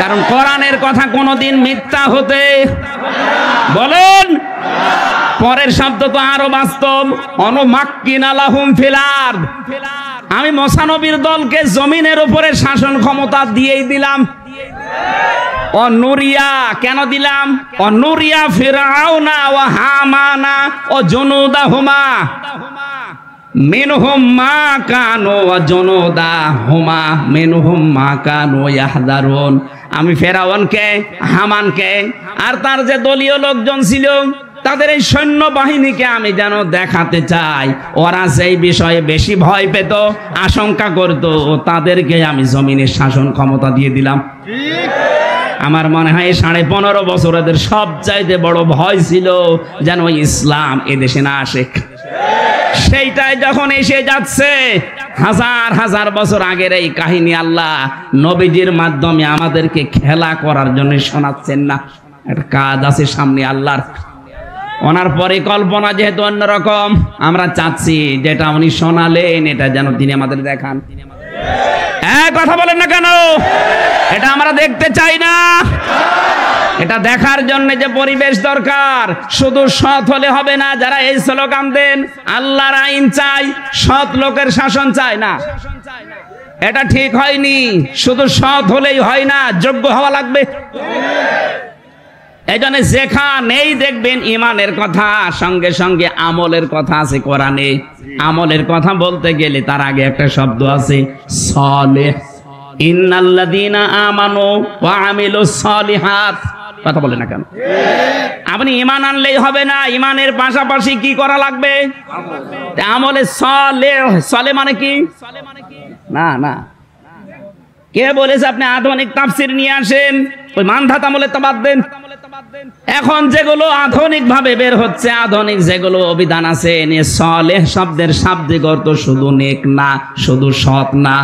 কারণ কোরআনের কথা কোনোদিন মিথ্যা হতে বলেন। পরের শব্দ তো আরো বাস্তব। অনুমাক্কিনা লাহুম ফিল আরদ, আমি মুসা নবীর দলকে জমিনের উপরে শাসন ক্ষমতা দিয়েই দিলাম। অনুরিয়া কেন দিলাম? অনুরিয়া ফিরাউনা ওয়া হামানা ও জুনুদাহুমা মিনহুম মা কানু ওয়া জুনুদাহুমা মিনহুম মা কানু ইয়াহদারুন। আমি ফেরাউনকে, হামানকে আর তার যে দলীয় লোকজন ছিল, তাদের এই সৈন্য বাহিনীকে আমি যেন দেখাতে চাই ওরা সেই বিষয়ে বেশি ভয় পেত, আশঙ্কা করত, তাদেরকে আমি জমিনের শাসন ক্ষমতা দিয়ে দিলাম। আমার মনে হয় 15.5 বছর এদের সবচাইতে বড় ভয় ছিল যেন ইসলাম এদেশে না আসে। সেইটাই যখন এসে যাচ্ছে, হাজার হাজার বছর আগের এই কাহিনী আল্লাহ নবীজির মাধ্যমে আমাদেরকে খেলা করার জন্য শোনাচ্ছেন না। একটা কাজ আছে সামনে আল্লাহর, ওনার পরিকল্পনা যেহেতু অন্যরকম, আমরা চাচ্ছি যেটা উনি শোনালেন এটা যেন তিনি আমাদের দেখান। কথা বলেন না কেন? এটা আমরা দেখতে চাই না। এটা দেখার জন্য যে পরিবেশ দরকার, শুধু সৎ হলে হবে না। যারা এই স্লোগান দেন আল্লাহর আইন চাই, সৎ লোকের শাসন চায় না, এটা ঠিক হয়নি। শুধু সৎ হলেই হয় না, যোগ্য হওয়া লাগবে। এই জন্য যেখানেই দেখবেন ইমানের কথা, সঙ্গে সঙ্গে আমলের কথা আছে কোরআনে। আমলের কথা বলতে গেলে তার আগে একটা শব্দ আছে সালেহ। ইন্নাল্লাযীনা আমানু ওয়া আমিলুস সালিহাত। কথা বলে না কেন? আপনি ঈমান আনলেই হবে না, ঈমানের পাশাপাশি কি করা লাগবে? আমলে সালেহ। সালেহ মানে কি? না না, কে বলেছে আপনি আধুনিক তাফসির নিয়ে আসেন? ওই মানধাত আমলে তো বাদ দেন। এখন যেগুলো আধুনিক ভাবে বের হচ্ছে, আধুনিক যেগুলো অভিধান আছে, সালেহ শব্দের শাব্দিক অর্থ শুধু নেক না, শুধু সৎ না,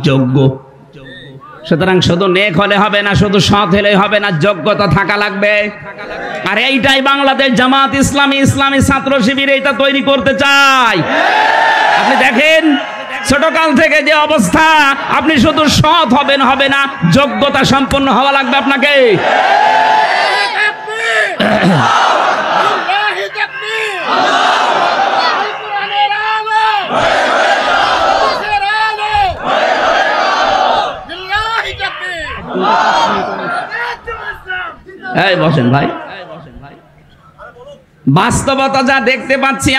যোগ্য। সুতরাং শুধু নেক হলে হবে না, শুধু সৎ হলে হবে না, যোগ্যতা থাকা লাগবে। আর এইটাই বাংলাদেশ জামাত ইসলামী, ইসলামী ছাত্র শিবির এইটা তৈরি করতে চায়। আপনি দেখেন ছোটকাল থেকে যে অবস্থা, আপনি শুধু সৎ হবেন হবে না, যোগ্যতা সম্পন্ন হওয়া লাগবে আপনাকে। এই বসেন ভাই, বাস্তবতা যা দেখতে পাচ্ছি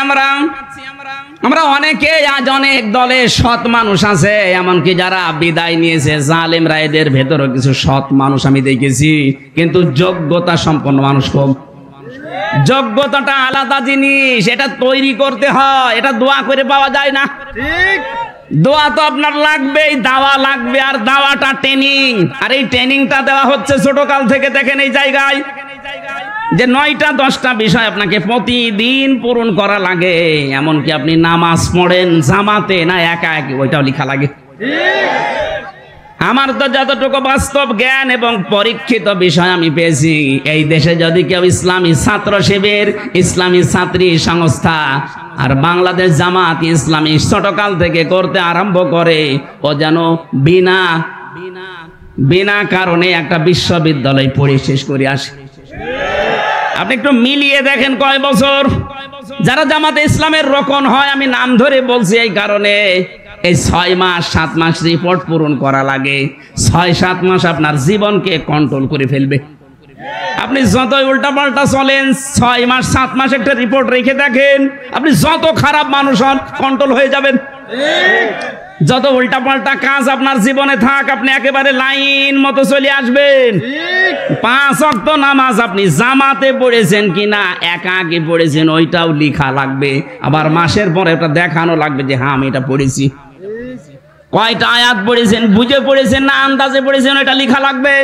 আমরা অনেকে আজ অনেক দলে সৎ মানুষ আছে, এমনকি যারা বিদায় নিয়েছে জালেমরা, এদের ভেতরে কিছু সৎ মানুষ আমি দেখেছি, কিন্তু যোগ্যতা সম্পন্ন মানুষ কম। যোগ্যতাটা আলাদা জিনিস, এটা তৈরি করতে হয়, এটা দোয়া করে পাওয়া যায় না। ঠিক, দোয়া তো আপনার লাগবেই, দাওয়া লাগবে, আর দাওয়াটা ট্রেনিং, আর এই ট্রেনিংটা দেওয়া হচ্ছে ছোটকাল থেকে। দেখেন এই জায়গায় যে 9টা 10টা বিষয় আপনাকে প্রতিদিন পূরণ করা লাগে, এমনকি আপনি নামাজ পড়েন জামাতে না একা একা, ওইটাও লেখা লাগে। আমার তো যতটুকু বাস্তব জ্ঞান এবং পরীক্ষিত বিষয় আমি পেয়েছি, এই দেশে যদি কেউ ইসলামী ছাত্র শিবির, ইসলামী ছাত্রী সংস্থা আর বাংলাদেশ জামাত ইসলামী ছোটকাল থেকে করতে আরম্ভ করে, ও যেন বিনা কারণে একটা বিশ্ববিদ্যালয় পড়ে শেষ করে আসে। আপনি একটু মিলিয়ে দেখেন কয় বছর যারা জামাতে ইসলামের রোকন হয়, আমি নাম ধরে বলছি এই কারণে, এই 6 মাস 7 মাস রিপোর্ট পূরণ করা লাগে। 6-7 মাস আপনার জীবনকে কন্ট্রোল করে ফেলবে। আপনি যতই উল্টাপাল্টা চলেন, 6 মাস 7 মাস একটা রিপোর্ট রেখে দেখেন, আপনি যত খারাপ মানুষ হন কন্ট্রোল হয়ে যাবেন। যত উল্টাপাল্টা কাজ আপনার জীবনে থাক, আপনি একেবারে লাইন মতো চলে আসবেন। 5 ওয়াক্ত নামাজ আপনি জামাতে পড়েছেন কিনা, একাকী পড়েছেন, ওইটাও লেখা লাগবে। আবার মাসের পরে এটা দেখানো লাগবে যে হ্যাঁ আমি এটা পড়েছি। কয়টা আয়াত পড়েছেন, বুঝে পড়েছেন না আন্দাজে পড়েছেন, এটা লেখা লাগবে।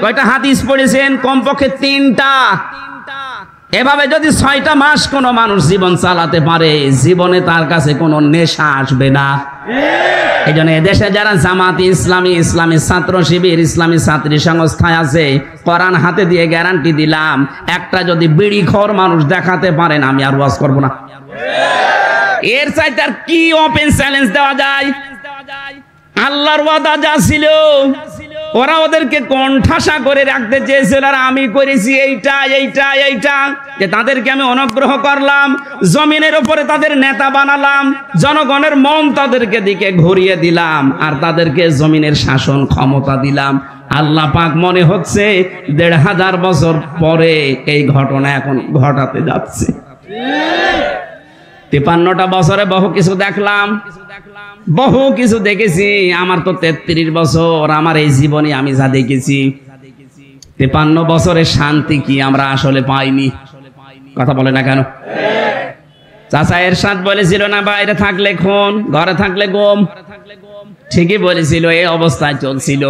কয়টা হাদিস পড়েছেন, কমপক্ষে 3টা। এভাবে যদি 6টা মাস কোনো মানুষ জীবন চালাতে পারে, জীবনে তার কাছে কোনো নেশা আসবে না। এই জন্য এদেশে যারা জামাত ইসলামী, ইসলামী ছাত্র শিবির, ইসলামী ছাত্রী সংস্থায় আছে, কোরআন হাতে দিয়ে গ্যারান্টি দিলাম, একটা যদি বিড়িখোর মানুষ দেখাতে পারেন, আমি আর ওয়াজ করব না। এর চাইতে আর কি ওপেন চ্যালেঞ্জ দেওয়া যায়? আল্লাহর ওয়াদা যা ছিল, ওরা ওদেরকে কণ্ঠাসা করে রাখতে চেয়েছিল, আর আমি করেছি এইটা এইটা এইটা, যে তাদেরকে আমি অনুগ্রহ করলাম, জমিনের উপরে তাদের নেতা বানালাম, জনগণের মন তাদেরকে দিকে ঘুরিয়ে দিলাম, আর তাদেরকে জমিনের শাসন ক্ষমতা দিলাম। আল্লাহ পাক মনে হচ্ছে 1500 বছর পরে এই ঘটনা এখন ঘটাতে যাচ্ছে। 53টা বছরে বহু কিছু দেখলাম, বহু কিছু দেখেছি। আমার তো 33 বছর, আমার এই জীবনে আমি যা দেখেছি, 53 বছরের শান্তি কি আমরা আসলে পাইনি। কথা বলে না কেন? চাচা এরশাদ বলেছিল না, বাইরে থাকলে খুন, ঘরে থাকলে গম। ঠিকই বলেছিল, এই অবস্থায় চলছিল।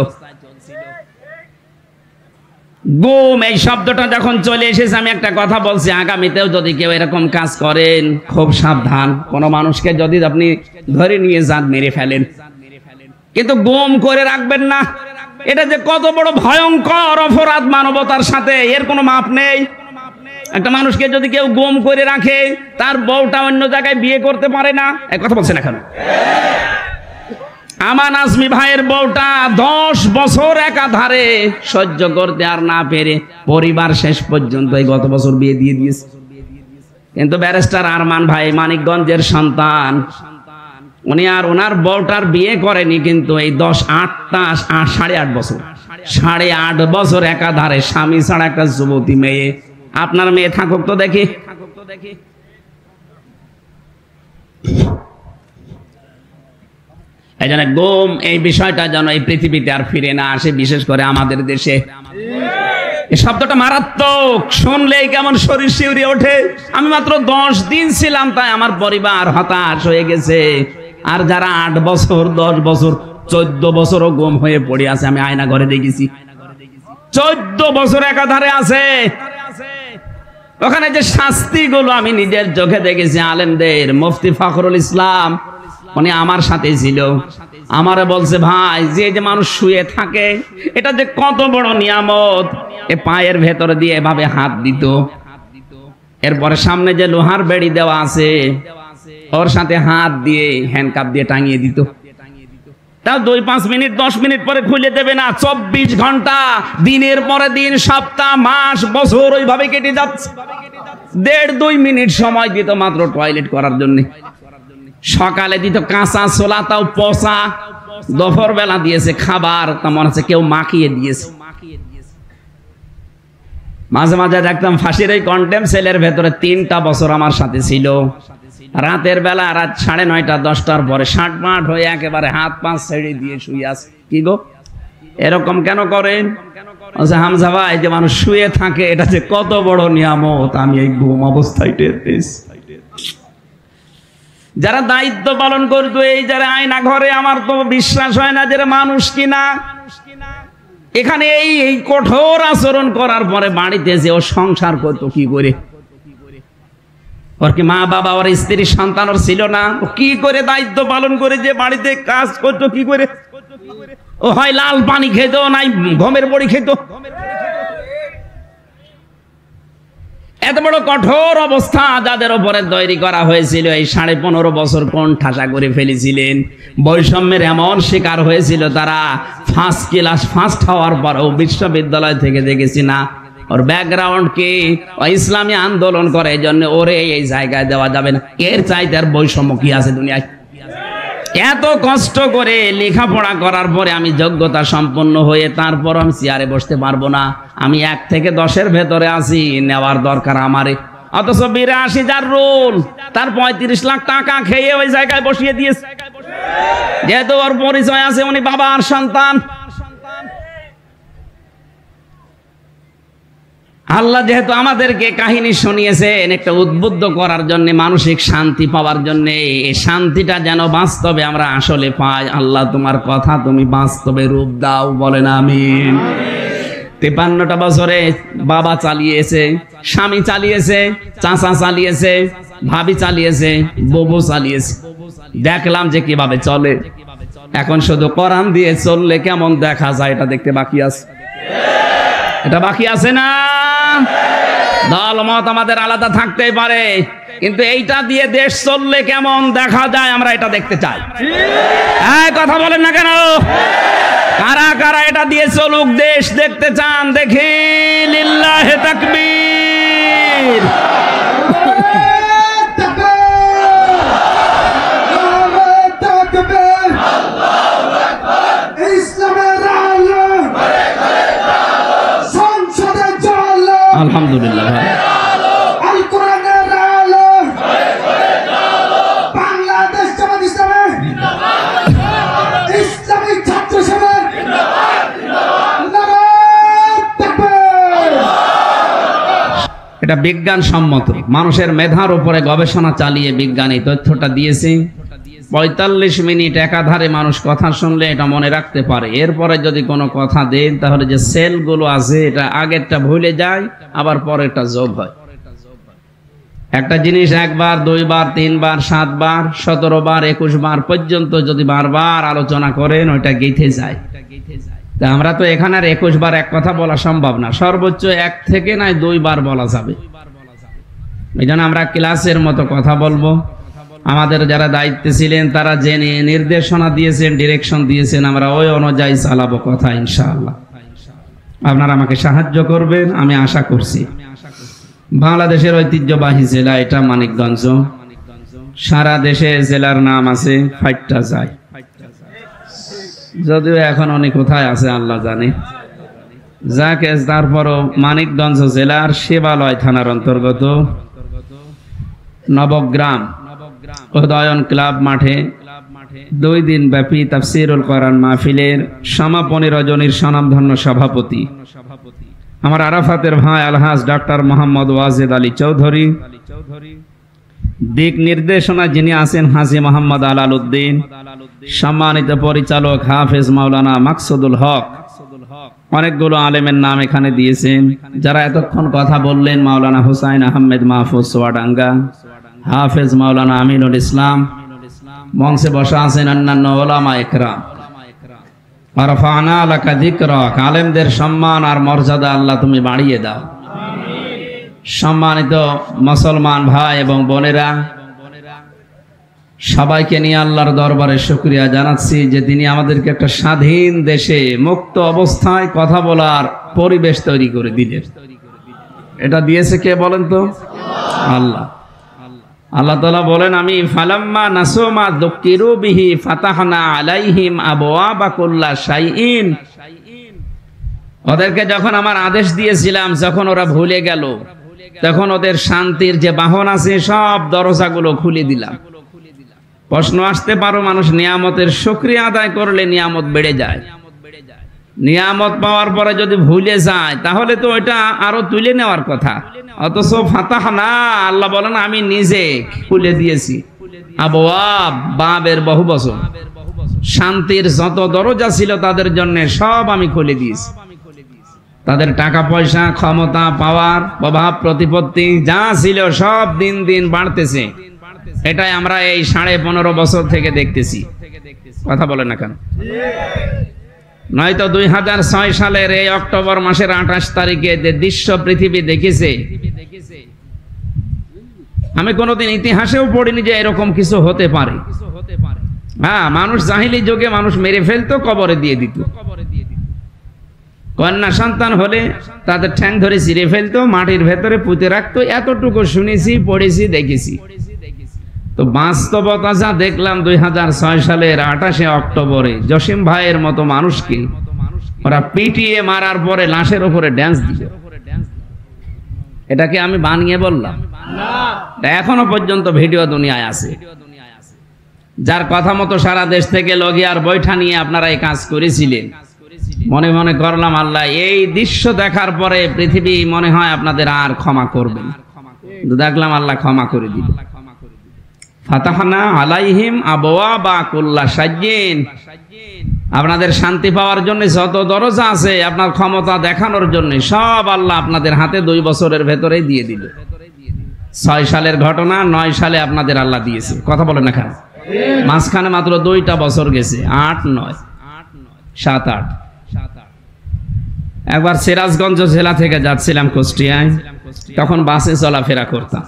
গুম এই শব্দটা যখন চলে এসেছে, আমি একটা কথা বলছি, আগামীতেও যদি কেউ এরকম কাজ করেন, খুব সাবধান। কোনো মানুষকে যদি আপনি ধরে নিয়ে যান, মেরে ফেলেন, কিন্তু গুম করে রাখবেন না। এটা যে কত বড় ভয়ঙ্কর অপরাধ মানবতার সাথে, এর কোনো মাপ নেই। একটা মানুষকে যদি কেউ গুম করে রাখে, তার বউটা অন্য জায়গায় বিয়ে করতে পারে না। এই কথা বলছেন এখন। আমান আজমি ভাইয়ের বউটা 10 বছর একাধারে সহ্য করতে আর না পেরে পরিবার শেষ পর্যন্ত এই গত বছর বিয়ে দিয়ে দিয়েছে। কিন্তু ব্যারিস্টার আরমান ভাই মানিকগঞ্জের সন্তান, উনি আর ওনার বউটার বিয়ে করেনি, কিন্তু এই 8.5 বছর 8.5 বছর একাধারে স্বামী ছাড়া একটা যুবতী মেয়ে। আপনার মেয়ে থাকুক তো দেখি। এই জন্য গুম এই বিষয়টা যেন এই পৃথিবীতে আর ফিরে না আসে, বিশেষ করে আমাদের দেশে। এই শব্দটা মারাত্মক, শুনলেই কেমন শরীর শিউরে ওঠে। আমি মাত্র 10 দিন ছিলাম, তাই আমার পরিবার হতাশ হয়ে গেছে। আর যারা 8 বছর 10 বছর 14 বছরও গুম হয়ে পড়ে আছে, আমি আয়না ঘরে দেখেছি। 14 বছর একাধারে আছে। ওখানে যে শাস্তিগুলো আমি নিজের চোখে দেখেছি আলেমদের। মুফতি ফখরুল ইসলাম উনি আমার সাথে ছিল, আমারে বলছে ভাই যে মানুষ শুয়ে থাকে এটা যে কত বড় নিয়ামত। এ পায়ের ভেতর দিয়ে এভাবে হাত দিত, এরপরে সামনে যে লোহার বেড়ি দেওয়া আছে ওর সাথে হাত দিয়ে হ্যান্ডকাপ দিয়ে টাঙিয়ে দিত। তাও 2-5 মিনিট 10 মিনিট পরে খুলে দেবে না। 24 ঘন্টা দিনের পরে দিন, সপ্তাহ, মাস, বছর ওইভাবে কেটে যাচ্ছে। 1.5-2 মিনিট সময় দিত মাত্র টয়লেট করার জন্য। সকালে দিত কাঁচা ছোলা, তাও পচা। দুপুর বেলা দিয়েছে খাবার, তা মনে হচ্ছে কেউ মাখিয়ে দিয়েছে। মাঝে মাঝে দেখতাম ফাঁসির এই কন্টেম সেলের ভেতরে 3টা বছর আমার সাথে ছিল। রাতের বেলা রাত 9:30 10টার পরে শাঁটমাট হয়ে একেবারে হাত পা ছেড়ে দিয়ে শুয়ে আছে। কি গো এরকম কেন করেন? হামজা ভাই যে মানুষ শুয়ে থাকে এটা যে কত বড় নিয়ামত আমি এই ঘুম অবস্থায় টের পেয়েছি। যারা দায়িত্ব পালন করতো এই যারা আয়না ঘরে, আমার তো বিশ্বাস হয় না যে মানুষ কিনা। এখানে এই কঠোর আচরণ করার পরে বাড়িতে যে ও সংসার করতো কি করে? ওর কি মা বাবা, ওর স্ত্রী সন্তান ওর ছিল না? ও কি করে দায়িত্ব পালন করে যে বাড়িতে কাজ করতো কি করে? ও হয় লাল পানি খেত, নাই গমের বড়ি খেত। এত বড় কঠোর অবস্থা যাদের উপরে তৈরি করা হয়েছিল, এই 15.5 বছর কোন ঠাসা করে ফেলেছিলেন। বৈষম্যের এমন শিকার হয়েছিল তারা, ফার্স্ট ক্লাস ফার্স্ট হওয়ার পরও বিশ্ববিদ্যালয় থেকে দেখেছি না ওর ব্যাকগ্রাউন্ড কি, ইসলামী আন্দোলন করে, এই জন্য ওরে এই জায়গায় দেওয়া যাবে না। এর চাইতে আর বৈষম্য কি আছে দুনিয়ায়? এত কষ্ট করে লেখাপড়া করার পরে আমি যোগ্যতা সম্পন্ন হয়ে তারপর আমি চেয়ারে বসতে পারবো না। আমি 1 থেকে 10-এর ভেতরে আছি, নেওয়ার দরকার আমারে। অথচ 82 যার রোল, তার 35 লাখ টাকা খেয়ে ওই জায়গায় বসিয়ে দিয়েছে। যেহেতু ওর পরিচয় আছে উনি বাবা আর সন্তান। আল্লাহ যেহেতু আমাদেরকে কাহিনী শুনিয়েছেন একটা উদ্বুদ্ধ করার জন্য, মানসিক শান্তি পাওয়ার জন্য, এই শান্তিটা যেন বাস্তবে আমরা আসলে পাই। আল্লাহ তোমার কথা তুমি বাস্তবে রূপ দাও, বলেন আমিন। 53টা বছরে বাবা চালিয়েছে, স্বামী চালিয়েছে, চাচা চালিয়েছে, ভাবি চালিয়েছে, বউ চালিয়েছে। দেখলাম যে কিভাবে চলে। এখন শুধু কোরআন দিয়ে চললে কেমন দেখা যায় এটা দেখতে বাকি আছে। এটা বাকি আছে না? দল মত আমাদের আলাদা থাকতেই পারে, কিন্তু এইটা দিয়ে দেশ চললে কেমন দেখা যায় আমরা এটা দেখতে চাই। কথা বলেন না কেন? কারা কারা এটা দিয়ে চলুক দেশ দেখতে চান? দেখি লিল্লাহে তাকবীর। আলহামদুলিল্লাহ ভাই। আল কোরআনের আলো, বাংলাদেশ জামাত ইসলামী জিন্দাবাদ, ইসলামী ছাত্র সমাজ জিন্দাবাদ, নারায়ে তাকবীর। এটা বিজ্ঞান সম্মত, মানুষের মেধার উপরে গবেষণা চালিয়ে বিজ্ঞান এই তথ্যটা দিয়েছে। 45 মিনিট একাধারে মানুষ কথা শুনলে এটা মনে রাখতে পারে। এরপরে যদি কোনো কথা দেন তাহলে যে সেলগুলো আছে এটা আগেরটা ভুলে যায়, আবার পরেরটা যোগ হয়। একটা জিনিস 1 বার 2 বার 3 বার 7 বার 17 বার 21 বার পর্যন্ত যদি বারবার আলোচনা করেন ওইটা গেঁথে যায়। তা আমরা তো এখানে আর 21 বার এক কথা বলা সম্ভব না, সর্বোচ্চ 1 থেকে নয় 2 বার বলা যাবে। এই জন্য আমরা ক্লাসের মতো কথা বলবো। আমাদের যারা দায়িত্বে ছিলেন তারা জেনে নির্দেশনা দিয়েছেন, ডিরেকশন দিয়েছেন, আমরা ওই অনুযায়ী চালাবো কথা ইনশাআল্লাহ। আপনারা আমাকে সাহায্য করবেন আমি আশা করছি। বাংলাদেশের ঐতিহ্যবাহী জেলা এটা মানিকগঞ্জ। সারা দেশে জেলার নাম আছে, ফাইটটা যায়, যদিও এখন অনেক কোথায় আছে আল্লাহ জানে। যাকে তারপরও মানিকগঞ্জ জেলার শিবালয় থানার অন্তর্গত নবগ্রাম উদয়ন ক্লাব মাঠে 2 দিন ব্যাপী তাফসীরুল কোরআন মাহফিলের সমাপনী রজনীর স্বনামধন্য সভাপতি আমার আরাফাতের ভাই আলহাজ ডক্টর মোহাম্মদ ওয়াজেদ আলী চৌধুরী, দিক নির্দেশনা যিনি আছেন হাজী মোহাম্মদ আলালউদ্দিন, সম্মানিত পরিচালক হাফেজ মাওলানা মাকসুদুল হক, অনেকগুলো আলেমের নাম এখানে দিয়েছেন। যারা এতক্ষণ কথা বললেন, মাওলানা হুসাইন আহমেদ মাহফুজ সোয়াডাঙ্গা, হাফেজ মাওলানা আমিনুল ইসলাম, মঞ্চে বসা আছেন অন্যান্য ওলামা ইকরাম। আরফানা লাকা যিকরাক, আলেমদের সম্মান আর মর্যাদা আল্লাহ তুমি বাড়িয়ে দাও। সম্মানিত মুসলমান ভাই এবং বোনেরা, সবাইকে নিয়ে আল্লাহর দরবারে শুকরিয়া জানাচ্ছি যে তিনি আমাদেরকে একটা স্বাধীন দেশে মুক্ত অবস্থায় কথা বলার পরিবেশ তৈরি করে দিলেন। এটা দিয়েছে কে বলেন তো? আল্লাহ। আল্লাহ তাআলা বলেন, আমি ফালাম্মা নাসুমা যুকিরু বিহি ফাতাহনা আলাইহিম আবওয়াবা কুল্লা শাইইন, ওদেরকে যখন আমার আদেশ দিয়েছিলাম, যখন ওরা ভুলে গেল, তখন ওদের শান্তির যে বাহন আছে সব দরজাগুলো খুলে দিলাম। প্রশ্ন আসতে পারো, মানুষ নিয়ামতের শুকরিয়া আদায় করলে নিয়ামত বেড়ে যায়। নিয়ামত পাওয়ার পরে যদি ভুলে যায় তাহলে তো ওইটা আরো তুলে নেওয়ার কথা। অথচ ফাতাহনা, আল্লাহ বলেন আমি নিজে খুলে দিয়েছি। আবওয়াব, বাবের বহু বচন, শান্তির যত দরজা ছিল তাদের জন্য সব আমি খুলে দিয়েছি। তাদের টাকা পয়সা, ক্ষমতা, পাওয়ার, প্রভাব, প্রতিপত্তি যা ছিল সব দিন দিন বাড়তেছে। এটাই আমরা এই 15.5 বছর থেকে দেখতেছি। কথা বলেন না কেন? নয়তো 2006 সালের এই অক্টোবর মাসের 28 তারিখে যে দৃশ্য পৃথিবী দেখেছে, আমি কোনোদিন ইতিহাসেও পড়িনি যে এরকম কিছু হতে পারে। হ্যাঁ, মানুষ জাহিলি যুগে মানুষ মেরে ফেলতো, কবরে দিয়ে দিত। কন্যা সন্তান হলে তাদের ঠ্যাং ধরে ছিঁড়ে ফেলতো, মাটির ভেতরে পুঁতে রাখতো। এতটুকু শুনেছি, পড়েছি, দেখেছি। তো বাস্তবতা যা দেখলাম 2006 সালের 28 অক্টোবরে জসিম ভাইয়ের মতো মানুষকে ওরা পিটিয়ে মারার পরে লাশের উপরে ড্যান্স দিল। এটাকে আমি বানিয়ে বললাম? এখনো পর্যন্ত ভিডিও দুনিয়ায় আছে। যার কথা মতো সারা দেশ থেকে লগিয়ার বৈঠা নিয়ে আপনারা এই কাজ করেছিলেন। মনে মনে করলাম, আল্লাহ এই দৃশ্য দেখার পরে পৃথিবী মনে হয় আপনাদের আর ক্ষমা করবে না। দেখলাম আল্লাহ ক্ষমা করে দিল। ফাতাহনা আলাইহিম আবওয়াবা কুল্লা শাইইন, আপনাদের শান্তি পাওয়ার জন্য যত দরজা আছে, আপনার ক্ষমতা দেখানোর জন্য সব আল্লাহ আপনাদের হাতে 2 বছরের ভেতরেই দিয়ে দিল। 6 সালের ঘটনা 9 সালে আপনাদের আল্লাহ দিয়েছে। কথা বলেন না কেন? মাঝখানে মাত্র 2টা বছর গেছে, 8, 9, 7, 8। একবার সিরাজগঞ্জ জেলা থেকে যাচ্ছিলাম কুষ্টিয়ায়, তখন বাসে চলাফেরা করতাম।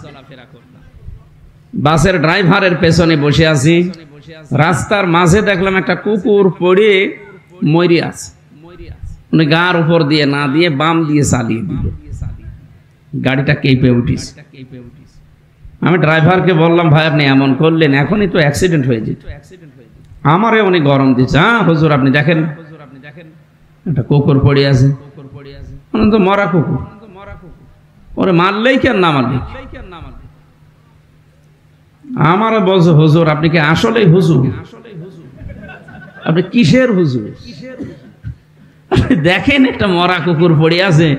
বাসের ড্রাইভারের পেছনে বসে আছি, রাস্তার মাঝে দেখলাম একটা কুকুর পড়ে মরে আছে। উনি গার উপর দিয়ে না দিয়ে বাম দিয়ে চালিয়ে দিল। গাড়িটা কেঁপে উঠিস। আমি ড্রাইভারকে বললাম, ভাই আপনি এমন করলেন, এখনই তো অ্যাক্সিডেন্ট হয়ে যেত। আমারে উনি গরম দিচ্ছে। হ্যাঁ হুজুর, আপনি দেখেন একটা কুকুর পড়ে আছে। তো মরা কুকুর, ওরে মারলেই কেন না মারলেই? আমার বলছো, হুজুর আপনি কি আসলেই হুজুর? আপনি কিসের হুজুর? আপনি দেখেন একটা মরা কুকুর পড়ে আছে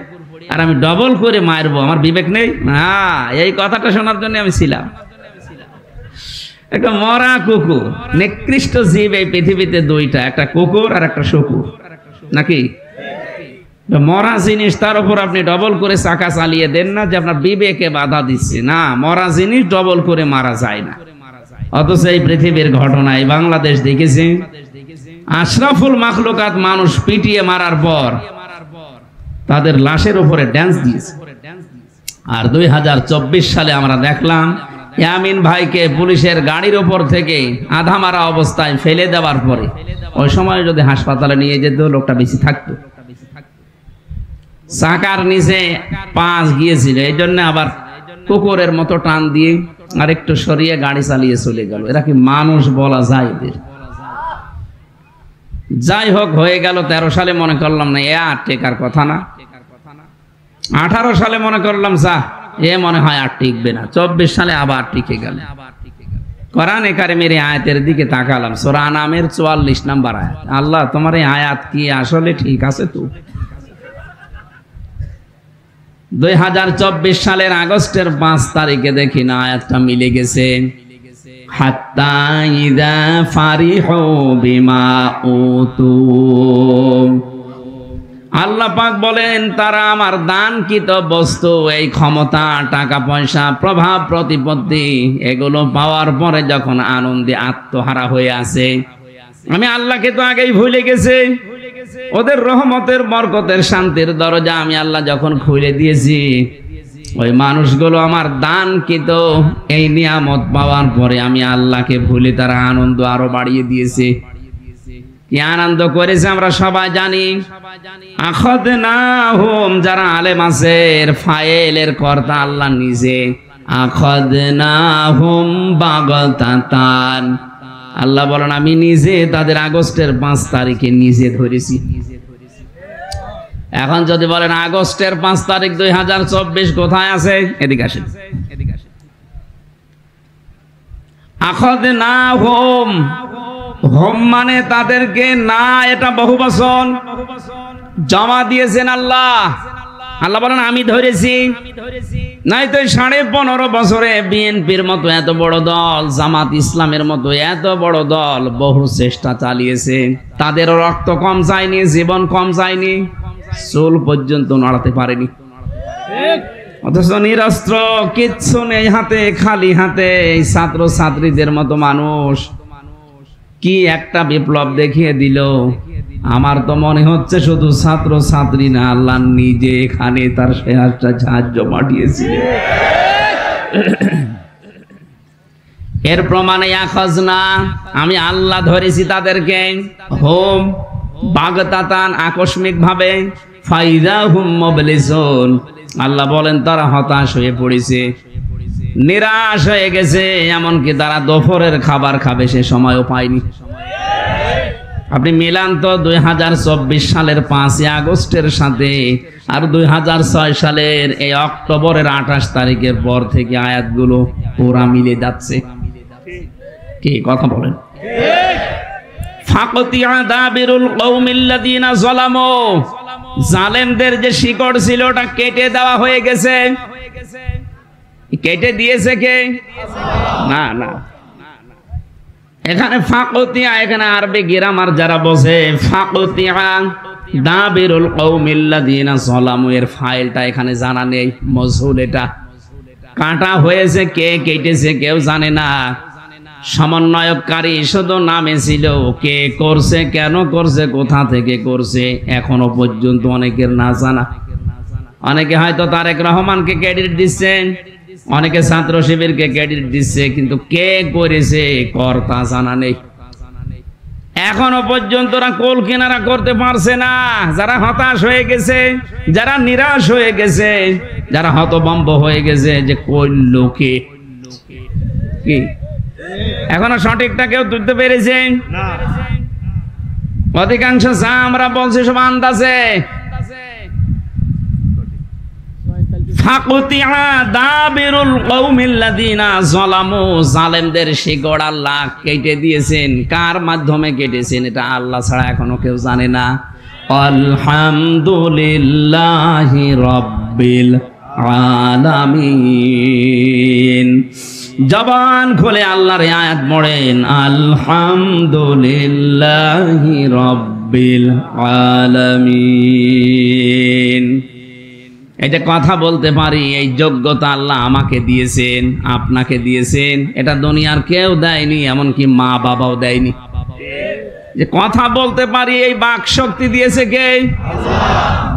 আর আমি ডবল করে মারবো, আমার বিবেক নেই? হ্যাঁ, এই কথাটা শোনার জন্য আমি ছিলাম। একটা মরা কুকুর, নিকৃষ্ট জীব এই পৃথিবীতে 2টা, একটা কুকুর আর একটা শুকুর, নাকি? মরা জিনিস, তার উপর আপনি ডবল করে চাকা চালিয়ে দেন না যে আপনার বিবেকে বাধা দিচ্ছে। না, মরা জিনিস ডবল করে মারা যায় না। অথচ এই পৃথিবীর ঘটনায় বাংলাদেশ দেখেছে, আশরাফুল মাখলুকাত মানুষ পিটিয়ে মারার পর তাদের লাশের উপরে ড্যান্স দিয়েছে। আর 2024 সালে আমরা দেখলাম ইয়ামিন ভাইকে পুলিশের গাড়ির উপর থেকে আধা মারা অবস্থায় ফেলে দেওয়ার পরে, ওই সময় যদি হাসপাতালে নিয়ে যেত লোকটা বেশি থাকতো। চাকার নিচে পাঁচ গিয়েছিল, এই জন্য আবার কুকুরের মতো টান দিয়ে আর একটু সরিয়ে গাড়ি চালিয়ে চলে গেল। এরা কি মানুষ বলা যায় এদের? যাই হোক, হয়ে গেল। 13 সালে মনে করলাম না, আর টেকার কথা না। 18 সালে মনে করলাম যা, এ মনে হয় আর টিকবে না। 24 সালে আবার টিকে গেল। কোরআনে কারিমের আয়াতের দিকে তাকালাম, সূরা আনামের 44 নম্বর আয়াত। আল্লাহ, তোমার এই আয়াত কি আসলে ঠিক আছে? তো 2024 সালের আগস্টের 5 তারিখে দেখি না আয়াতটা মিলে গেছে, হাত্তা ইযা ফারিহু বিমা উতু। আল্লাহ পাক বলেন তারা আমার দানকৃত বস্তু, এই ক্ষমতা, টাকা পয়সা, প্রভাব প্রতিপত্তি, এগুলো পাওয়ার পরে যখন আনন্দে আত্মহারা হয়ে আছে, আমি আল্লাহকে তো আগেই ভুলে গেছে। ওদের রহমতের, বরকতের, শান্তির দরজা আমি আল্লাহ যখন খুলে দিয়েছি, ওই মানুষগুলো আমার দানকৃত এই নিয়ামত পাওয়ার পরে আমি আল্লাহকে ভুলে তারা আনন্দ আরো বাড়িয়ে দিয়েছে। কি আনন্দ করেছে আমরা সবাই জানি। আখাযনাহুম, যারা আলেম আছে, ফাইলের কর্তা আল্লাহ নিজে, আখাযনাহুম বাগতাতান, আল্লাহ বলেন আমি নিজে তাদের আগস্টের 5 তারিখে নিজে ধরেছি। এখন যদি বলেন আগস্টের 5 তারিখ 2024 কোথায় আছে, এদিকে আসেন। আখাযনাহুম, হোম মানে তাদেরকে, না এটা বহুবচন, জমা দিয়েছেন আল্লাহ। আল্লাহ বলেন আমি ধরেছি। নাই তো 15.5 বছরে বিএনপির মতো এত বড় দল, জামাত ইসলামের মতো এত বড় দল বহু চেষ্টা চালিয়েছে, তাদেরও রক্ত কম যায়নি, জীবন কম যায়নি, চুল পর্যন্ত নড়াতে পারেনি। অথচ নিরস্ত্র, কিচ্ছু নেই হাতে, খালি হাতে এই ছাত্র ছাত্রীদের মতো মানুষ কি একটা বিপ্লব দেখিয়ে দিল। আমার তো মনে হচ্ছে শুধু ছাত্র ছাত্রী না, আল্লাহ নিজে এখানে তার সেহাজটা সাহায্য পাঠিয়েছিলেন। এর প্রমাণে আখাযনা, আমি আল্লাহ ধরেছি তাদেরকে, হোম বাগতাতান, আকস্মিক ভাবে, ফাইদা হুম মুবলিসুন, আল্লাহ বলেন তারা হতাশ হয়ে পড়েছে, নিরাশ হয়ে গেছে, এমনকি তারা দুপুরের খাবার খাবে সে সময়ও পায়নি। আপনি মিলান তো 2024 সালের 5 আগস্টের সাথে আর 2006 সালের এই অক্টোবরের 28 তারিখের পর থেকে আয়াতগুলো পুরা মিলে যাচ্ছে। কি কথা বলেন? ফাকতিয়া দাবিরুল কওমিল্লাযিনা যালামু, জালেমদের যে শিকড় ছিল ওটা কেটে দেওয়া হয়ে গেছে। কেটে দিয়েছে কে? না না, এখানে ফাকতিয়া, এখানে আরবি গ্রামার যারা বোঝে, ফাকতিয়া দাবিরুল কওমিল্লাযিনা যালামু এর ফাইলটা এখানে জানা নেই, মজহুল। এটা কাটা হয়েছে, কে কেটেছে কেউ জানে না। সমন্বয়কারী শুধু নামে ছিল, কে করছে, কেন করছে, কোথা থেকে করছে এখনো পর্যন্ত অনেকের না জানা। অনেকে হয়তো তারেক রহমানকে ক্রেডিট দিচ্ছেন, অনেকে ছাত্র শিবিরকে ক্রেডিট দিচ্ছে, কিন্তু কে করেছে কর্তা জানা নেই। এখনো পর্যন্ত কোল কিনারা করতে পারছে না। যারা হতাশ হয়ে গেছে, যারা নিরাশ হয়ে গেছে, যারা হতভম্ব হয়ে গেছে যে করল কে, কি এখনো সঠিকটা কেউ তুলতে পেরেছে না। অধিকাংশ যা আমরা বলছি সব আন্দাজে। ফাকতিয়া দাবিরুল কওমিল্লাযিনা যালামু, জালেমদের শিকড় আল্লাহ কেটে দিয়েছেন। কার মাধ্যমে কেটেছেন এটা আল্লাহ ছাড়া এখনো কেউ জানে না। আলহামদুলিল্লাহি রাব্বিল আলামিন। জবান খুলে আল্লাহর আয়াত পড়েন, আলহামদুলিল্লাহি রাব্বিল আলামিন। এই যে কথা বলতে পারি, এই যোগ্যতা আল্লাহ আমাকে দিয়েছেন, আপনাকে দিয়েছেন, এটা দুনিয়ার কেউ দেয়নি, এমনকি মা বাবাও দেয়নি। যে কথা বলতে পারি এই বাক শক্তি দিয়েছে কে?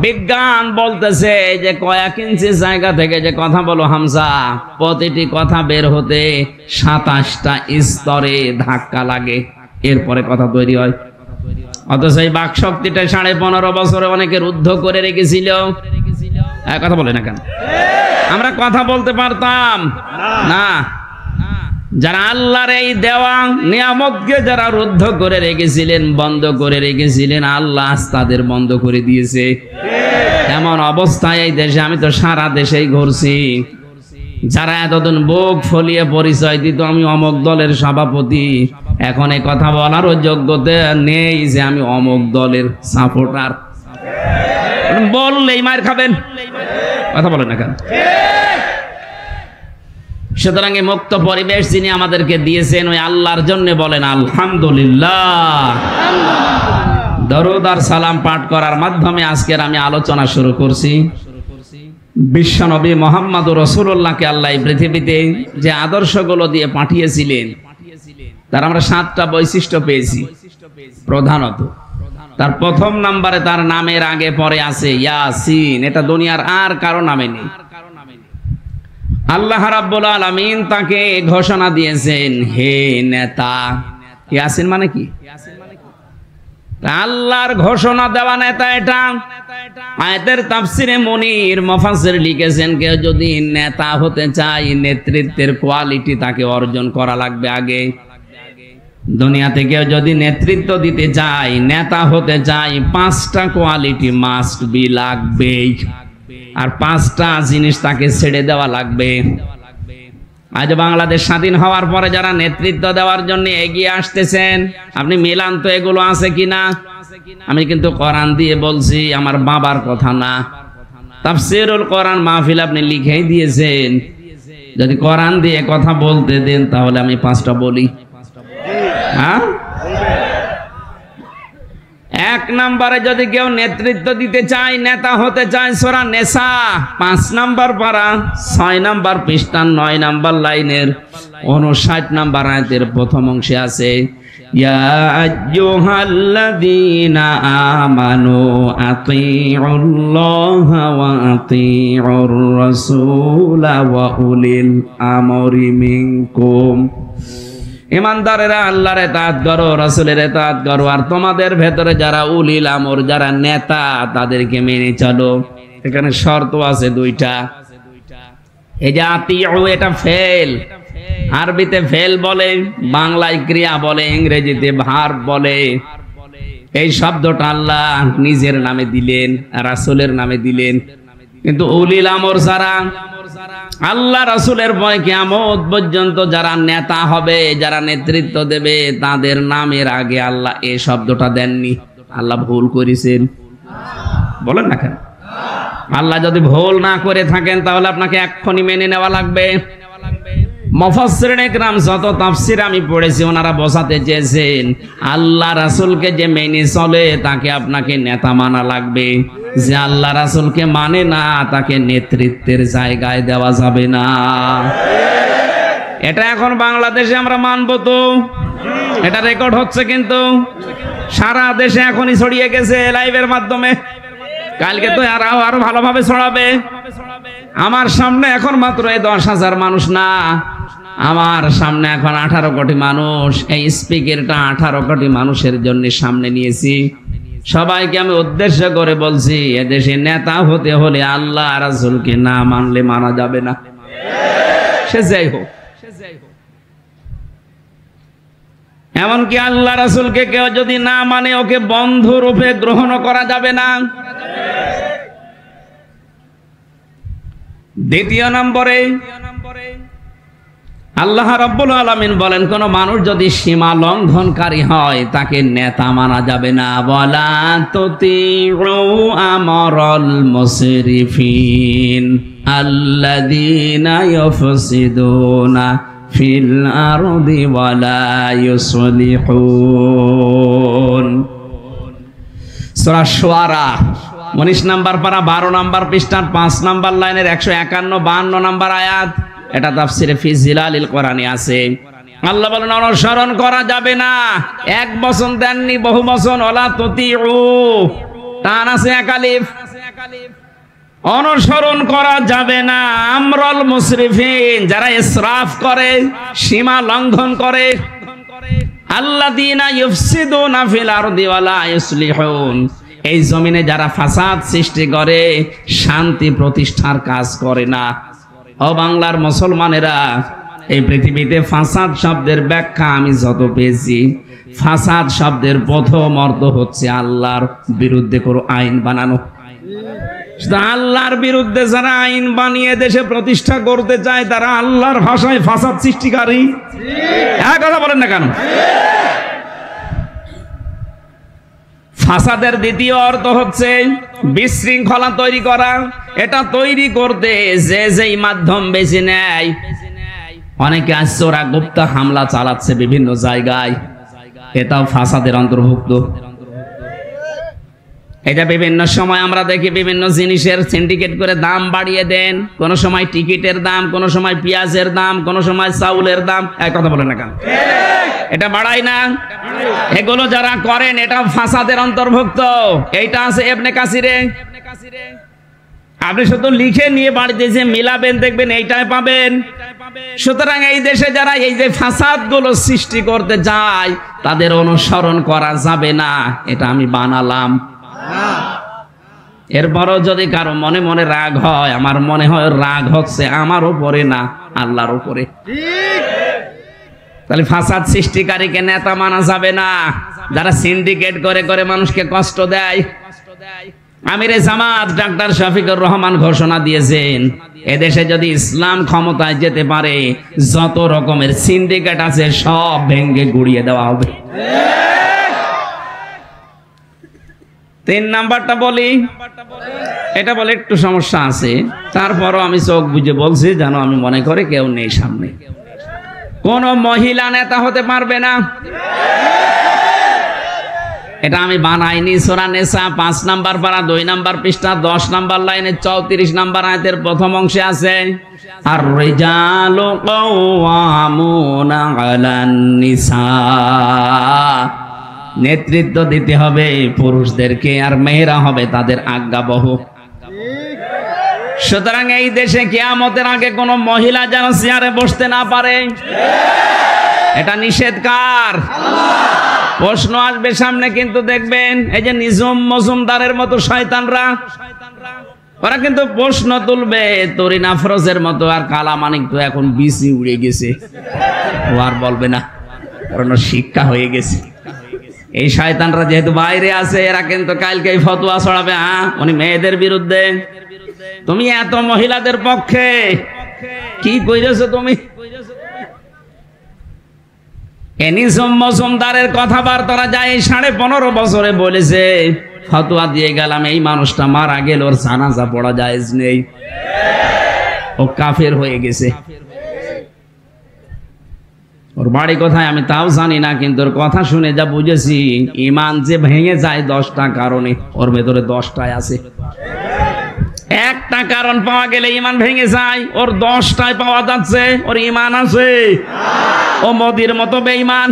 বিজ্ঞান বলতেছে যে কয়েক ইঞ্চি জায়গা থেকে যে কথা বলো হামজা, প্রতিটি কথা বের হতে 27টা স্তরে ধাক্কা লাগে, এরপরে কথা তৈরি হয়। অথচ এই বাক শক্তিটা 15.5 বছরে অনেকে রুদ্ধ করে রেখেছিল। কথা বলে না কেন? আমরা কথা বলতে পারতাম না। যারা আল্লাহর এই দেওয়া নিয়ামতকে যারা রুদ্ধ করে রেখেছিলেন, বন্ধ করে রেখেছিলেন, আল্লাহ তাদের বন্ধ করে দিয়েছে। এমন অবস্থায় এই দেশে, আমি তো সারা দেশেই ঘুরছি, যারা এতদিন বুক ফলিয়ে পরিচয় দিত আমি অমুক দলের সভাপতি, এখন এই কথা বলারও যোগ্যতা নেই যে আমি অমুক দলের সাপোর্টার। বললেই মার খাবেন। কথা বলেন না কেন? সুতরাং এই মুক্ত পরিবেশ যিনি আমাদেরকে দিয়েছেন ওই আল্লাহর জন্য বলেন আলহামদুলিল্লাহ। দরুদ আর সালাম পাঠ করার মাধ্যমে আজকের আমি আলোচনা শুরু করছি। বিশ্বনবী মুহাম্মদুর রাসূলুল্লাহকে আল্লাহ এই পৃথিবীতে যে আদর্শগুলো দিয়ে পাঠিয়েছিলেন তার আমরা 7টা বৈশিষ্ট্য পেয়েছি। প্রধানত তার প্রথম নম্বরে তার নামের আগে পরে আছে ইয়াসিন। এটা দুনিয়ার আর কারো নামে নেই। আল্লাহ রাব্বুল আলামিন তাকে ঘোষণা দিয়েছেন, হে নেতা। ইয়াসিন মানে কি? আল্লাহর ঘোষণা দেওয়া নেতা এটা। আয়াতের তাফসিরে মুনির মুফাসসির লিখেছেন, কেউ যদি নেতা হতে চায় নেতৃত্বের কোয়ালিটি তাকে অর্জন করা লাগবে আগে। দুনিয়াতে কেউ যদি নেতৃত্ব দিতে চায়, নেতা হতে চায়, 5টা কোয়ালিটি মাস্ট বি লাগবেই। আর 5টা জিনিস তাকে ছেড়ে দেওয়া লাগবে। আজ বাংলাদেশ স্বাধীন হওয়ার পরে যারা নেতৃত্ব দেওয়ার জন্য এগিয়ে আসতেছেন, আপনি মিলান তো এগুলো আছে কিনা? আমি কিন্তু কোরআন দিয়ে বলছি, আমার বাবার কথা না। তাফসীরুল কোরআন মাহফিল আপনি লিখেই দিয়েছেন। যদি কোরআন দিয়ে কথা বলতে দেন তাহলে আমি 5টা বলি। হ্যাঁ, 1 নম্বরে যদি কেউ নেতৃত্ব দিতে চায়, নেতা হতে চায়, সূরা নিসা 5 নম্বর পারা 6 নম্বর পৃষ্ঠা 9 নম্বর লাইনের 59 নম্বর আয়াতের প্রথম অংশে আছে, ইয়া আইয়ুহাল্লাযীনা আমানু আতিউল্লাহা ওয়া আতিউর রাসূলা ওয়া উলিল আমরি মিনকুম। ইমানদারেরা আল্লাহর ইতাআত করো, রাসূলের ইতাআত করো, আর তোমাদের ভেতরে যারা উলিল আমর, যারা নেতা, তাদেরকে মেনে চলো। এখানে শর্ত আছে 2টা। এই যে আতিউ, এটা ফেল, আরবিতে ফেল বলে, বাংলায় ক্রিয়া বলে, ইংরেজিতে ভার্ব বলে। এই শব্দটা আল্লাহ নিজের নামে দিলেন, রাসূলের নামে দিলেন। কিন্তু উলিল আমর যারা, আল্লাহ রাসূলের ভয় কিয়ামত পর্যন্ত যারা নেতা হবে, যারা নেতৃত্ব দেবে, তাদের নামের আগে আল্লাহ এই শব্দটা দেননি। আল্লাহ ভুল করেছেন? বলেন না কেন? আল্লাহ যদি ভুল না করে থাকেন তাহলে আপনাকে এক্ষুনি মেনে নেওয়া লাগবে। মুফাসসিরিনে কিরাম যত তাফসীর আমি পড়েছি, ওনারা বোঝাতে চেয়েছেন আল্লাহ রাসূলকে যে মেনে চলে তাকে আপনাকে নেতা মানা লাগবে। যে আল্লাহ রাসূলকে মানে না তাকে নেতৃত্বের জায়গায় দেওয়া যাবে না। এটা এখন বাংলাদেশে আমরা মানবো তো? এটা রেকর্ড হচ্ছে কিন্তু সারা দেশে এখনই ছড়িয়ে গেছে লাইভের মাধ্যমে। কালকে তো আরো ভালোভাবে ছড়াবে। আমার সামনে এখন মাত্র 10,000 মানুষ না, আমার সামনে এখন 18 কোটি মানুষ। এই স্পিকারটা 18 কোটি মানুষের জন্য সামনে নিয়েছি। সবাইকে আমি উদ্দেশ্য করে বলছি, এদেশে নেতা হতে হলে আল্লাহ রাসূলকে না মানলে মানা যাবে না। সে যাই হোক, এমনকি আল্লাহ রাসূলকে কেউ যদি না মানে ওকে বন্ধু রূপে গ্রহণ করা যাবে না। 2 নম্বরে আল্লাহ রাব্বুল আলামিন বলেন, কোন মানুষ যদি সীমা লঙ্ঘনকারী হয় তাকে নেতা মানা যাবে না। ওয়ালা তুতিউ আমরাল মুসরিফিন আল্লাযীনা ইউফসিদুনা ফিল আরদি ওয়ালা ইউসলিহুন। সূরা শুআরা 19 নম্বর পারা 12 নম্বর পৃষ্ঠার 5 নম্বর লাইনের 151-52 নম্বর আয়াত। এটা তাফসিরে ফি জিলালিল কোরআনে আছে। আল্লাহ বলেন অনুসরণ করা যাবে না। 1 বচন দেননি, বহু বচন। ওয়ালা তুতিউ, টান আছে একালিফ। অনুসরণ করা যাবে না আমরাল মুসরিফিন, যারা ইসরাফ করে, সীমা লঙ্ঘন করে। আল্লাযীনা ইউফসিদুনা ফিল আরদি ওয়ালা ইউসলিহুন, এই জমিনে যারা ফাসাদ সৃষ্টি করে, শান্তি প্রতিষ্ঠার কাজ করে না। ও বাংলার মুসলমানেরা, এই পৃথিবীতে ফাসাদ শব্দের ব্যাখ্যা আমি যত পেয়েছি, ফাসাদ শব্দের প্রথম অর্থ হচ্ছে আল্লাহর বিরুদ্ধে কোনো আইন বানানো। আল্লাহর বিরুদ্ধে যারা আইন বানিয়ে দেশে প্রতিষ্ঠা করতে চায় তারা আল্লাহর ভাষায় ফাসাদ সৃষ্টিকারী। এক কথা বলেন না কেন? ফাসাদের দ্বিতীয় অর্থ হচ্ছে বিশৃঙ্খলা তৈরি করা। এটা তৈরি করতে যে যেই মাধ্যম বেছে নেয়, অনেকে আসছে ওরা গুপ্ত হামলা চালাচ্ছে বিভিন্ন জায়গায়, এটাও ফাসাদের অন্তর্ভুক্ত। এটা বিভিন্ন সময় আমরা দেখি বিভিন্ন জিনিসের সিন্ডিকেট করে দাম বাড়িয়ে দেন, কোন সময় টিকিটের দাম, কোন সময় পেঁয়াজের দাম, কোন সময় চাউলের দাম। এক কথা বলে না কেন, এটা বাড়ায় না? এগুলো যারা করেন এটা ফাসাদের অন্তর্ভুক্ত। এইটা আছে ইবনে কাসিরে। আপনি শুধু লিখে নিয়ে বাড়িতে যে মিলাবেন দেখবেন এইটাই পাবেন। সুতরাং এই দেশে যারা এই যে ফাসাদ গুলো সৃষ্টি করতে যায় তাদের অনুসরণ করা যাবে না, এটা আমি বানালাম। এরপরও যদি কারো মনে মনে রাগ হয়, আমার মনে হয় রাগ হচ্ছে আমার উপরে না আল্লাহর উপরে। তাহলে ফাসাদ সৃষ্টিকারীকে নেতা মানা যাবে না, যারা সিন্ডিকেট করে করে মানুষকে কষ্ট দেয়। আমিরে জামাত ডাক্তার শফিকুর রহমান ঘোষণা দিয়েছেন, এদেশে যদি ইসলাম ক্ষমতায় যেতে পারে যত রকমের সিন্ডিকেট আছে সব ভেঙে গুড়িয়ে দেওয়া হবে। 3 নাম্বারটা বলি, এটা বলে একটু সমস্যা আছে, তারপরও আমি চোখ বুঝে বলছি যেন আমি মনে করে কেউ নেই সামনে। কোন মহিলা নেতা হতে পারবে না, এটা আমি বানাইনি। সূরা নিসা 5 নাম্বার পারা 2 নাম্বার পৃষ্ঠা 10 নাম্বার লাইনে 34 নাম্বার আয়াতের প্রথম অংশে আছে, আর রিজালু কাওয়ামুনা আলান নিসা। নেতৃত্ব দিতে হবে পুরুষদেরকে, আর মেয়েরা হবে তাদের আজ্ঞাবহ। সুতরাং এই দেশে কিয়ামতের আগে কোন মহিলা যেন চেয়ারে বসতে না পারে, এটা নিষেধ কার? প্রশ্ন আসবে সামনে, কিন্তু দেখবেন এই যে নিজুম মজুমদারের মতো শয়তানরা, ওরা কিন্তু প্রশ্ন তুলবে তরিন আফরোজের মতো। আর কালামানিক তো এখন বিসি উড়ে গেছে, ও আর বলবে না, কারণ শিক্ষা হয়ে গেছে। এই শয়তানরা যেহেতু বাইরে আছে, এরা কিন্তু কালকে ফতোয়া ছড়াবে, হ্যাঁ উনি মেয়েদের বিরুদ্ধে, তুমি এত মহিলাদের পক্ষে কি কইরেছো তুমি? এনিজম মজুমদারের কথাবার্তা যায় 15.5 বছরে বলেছে, ফতোয়া দিয়ে গেলাম এই মানুষটা মারা গেল, ওর জানাজা পড়া জায়েজ নেই, ও কাফের হয়ে গেছে। ওর বাড়ি কোথায় আমি তাও জানি না, কিন্তু ওর কথা শুনে যা বুঝেছি, ইমান যে ভেঙে যায় 10টা কারণে, ওর ভেতরে 10টায় আছে। একটা কারণ পাওয়া গেলে ইমান ভেঙে যায়, ওর 10টায় পাওয়া যাচ্ছে, ওর ইমান আছে। ও মোদির মতো বেঈমান।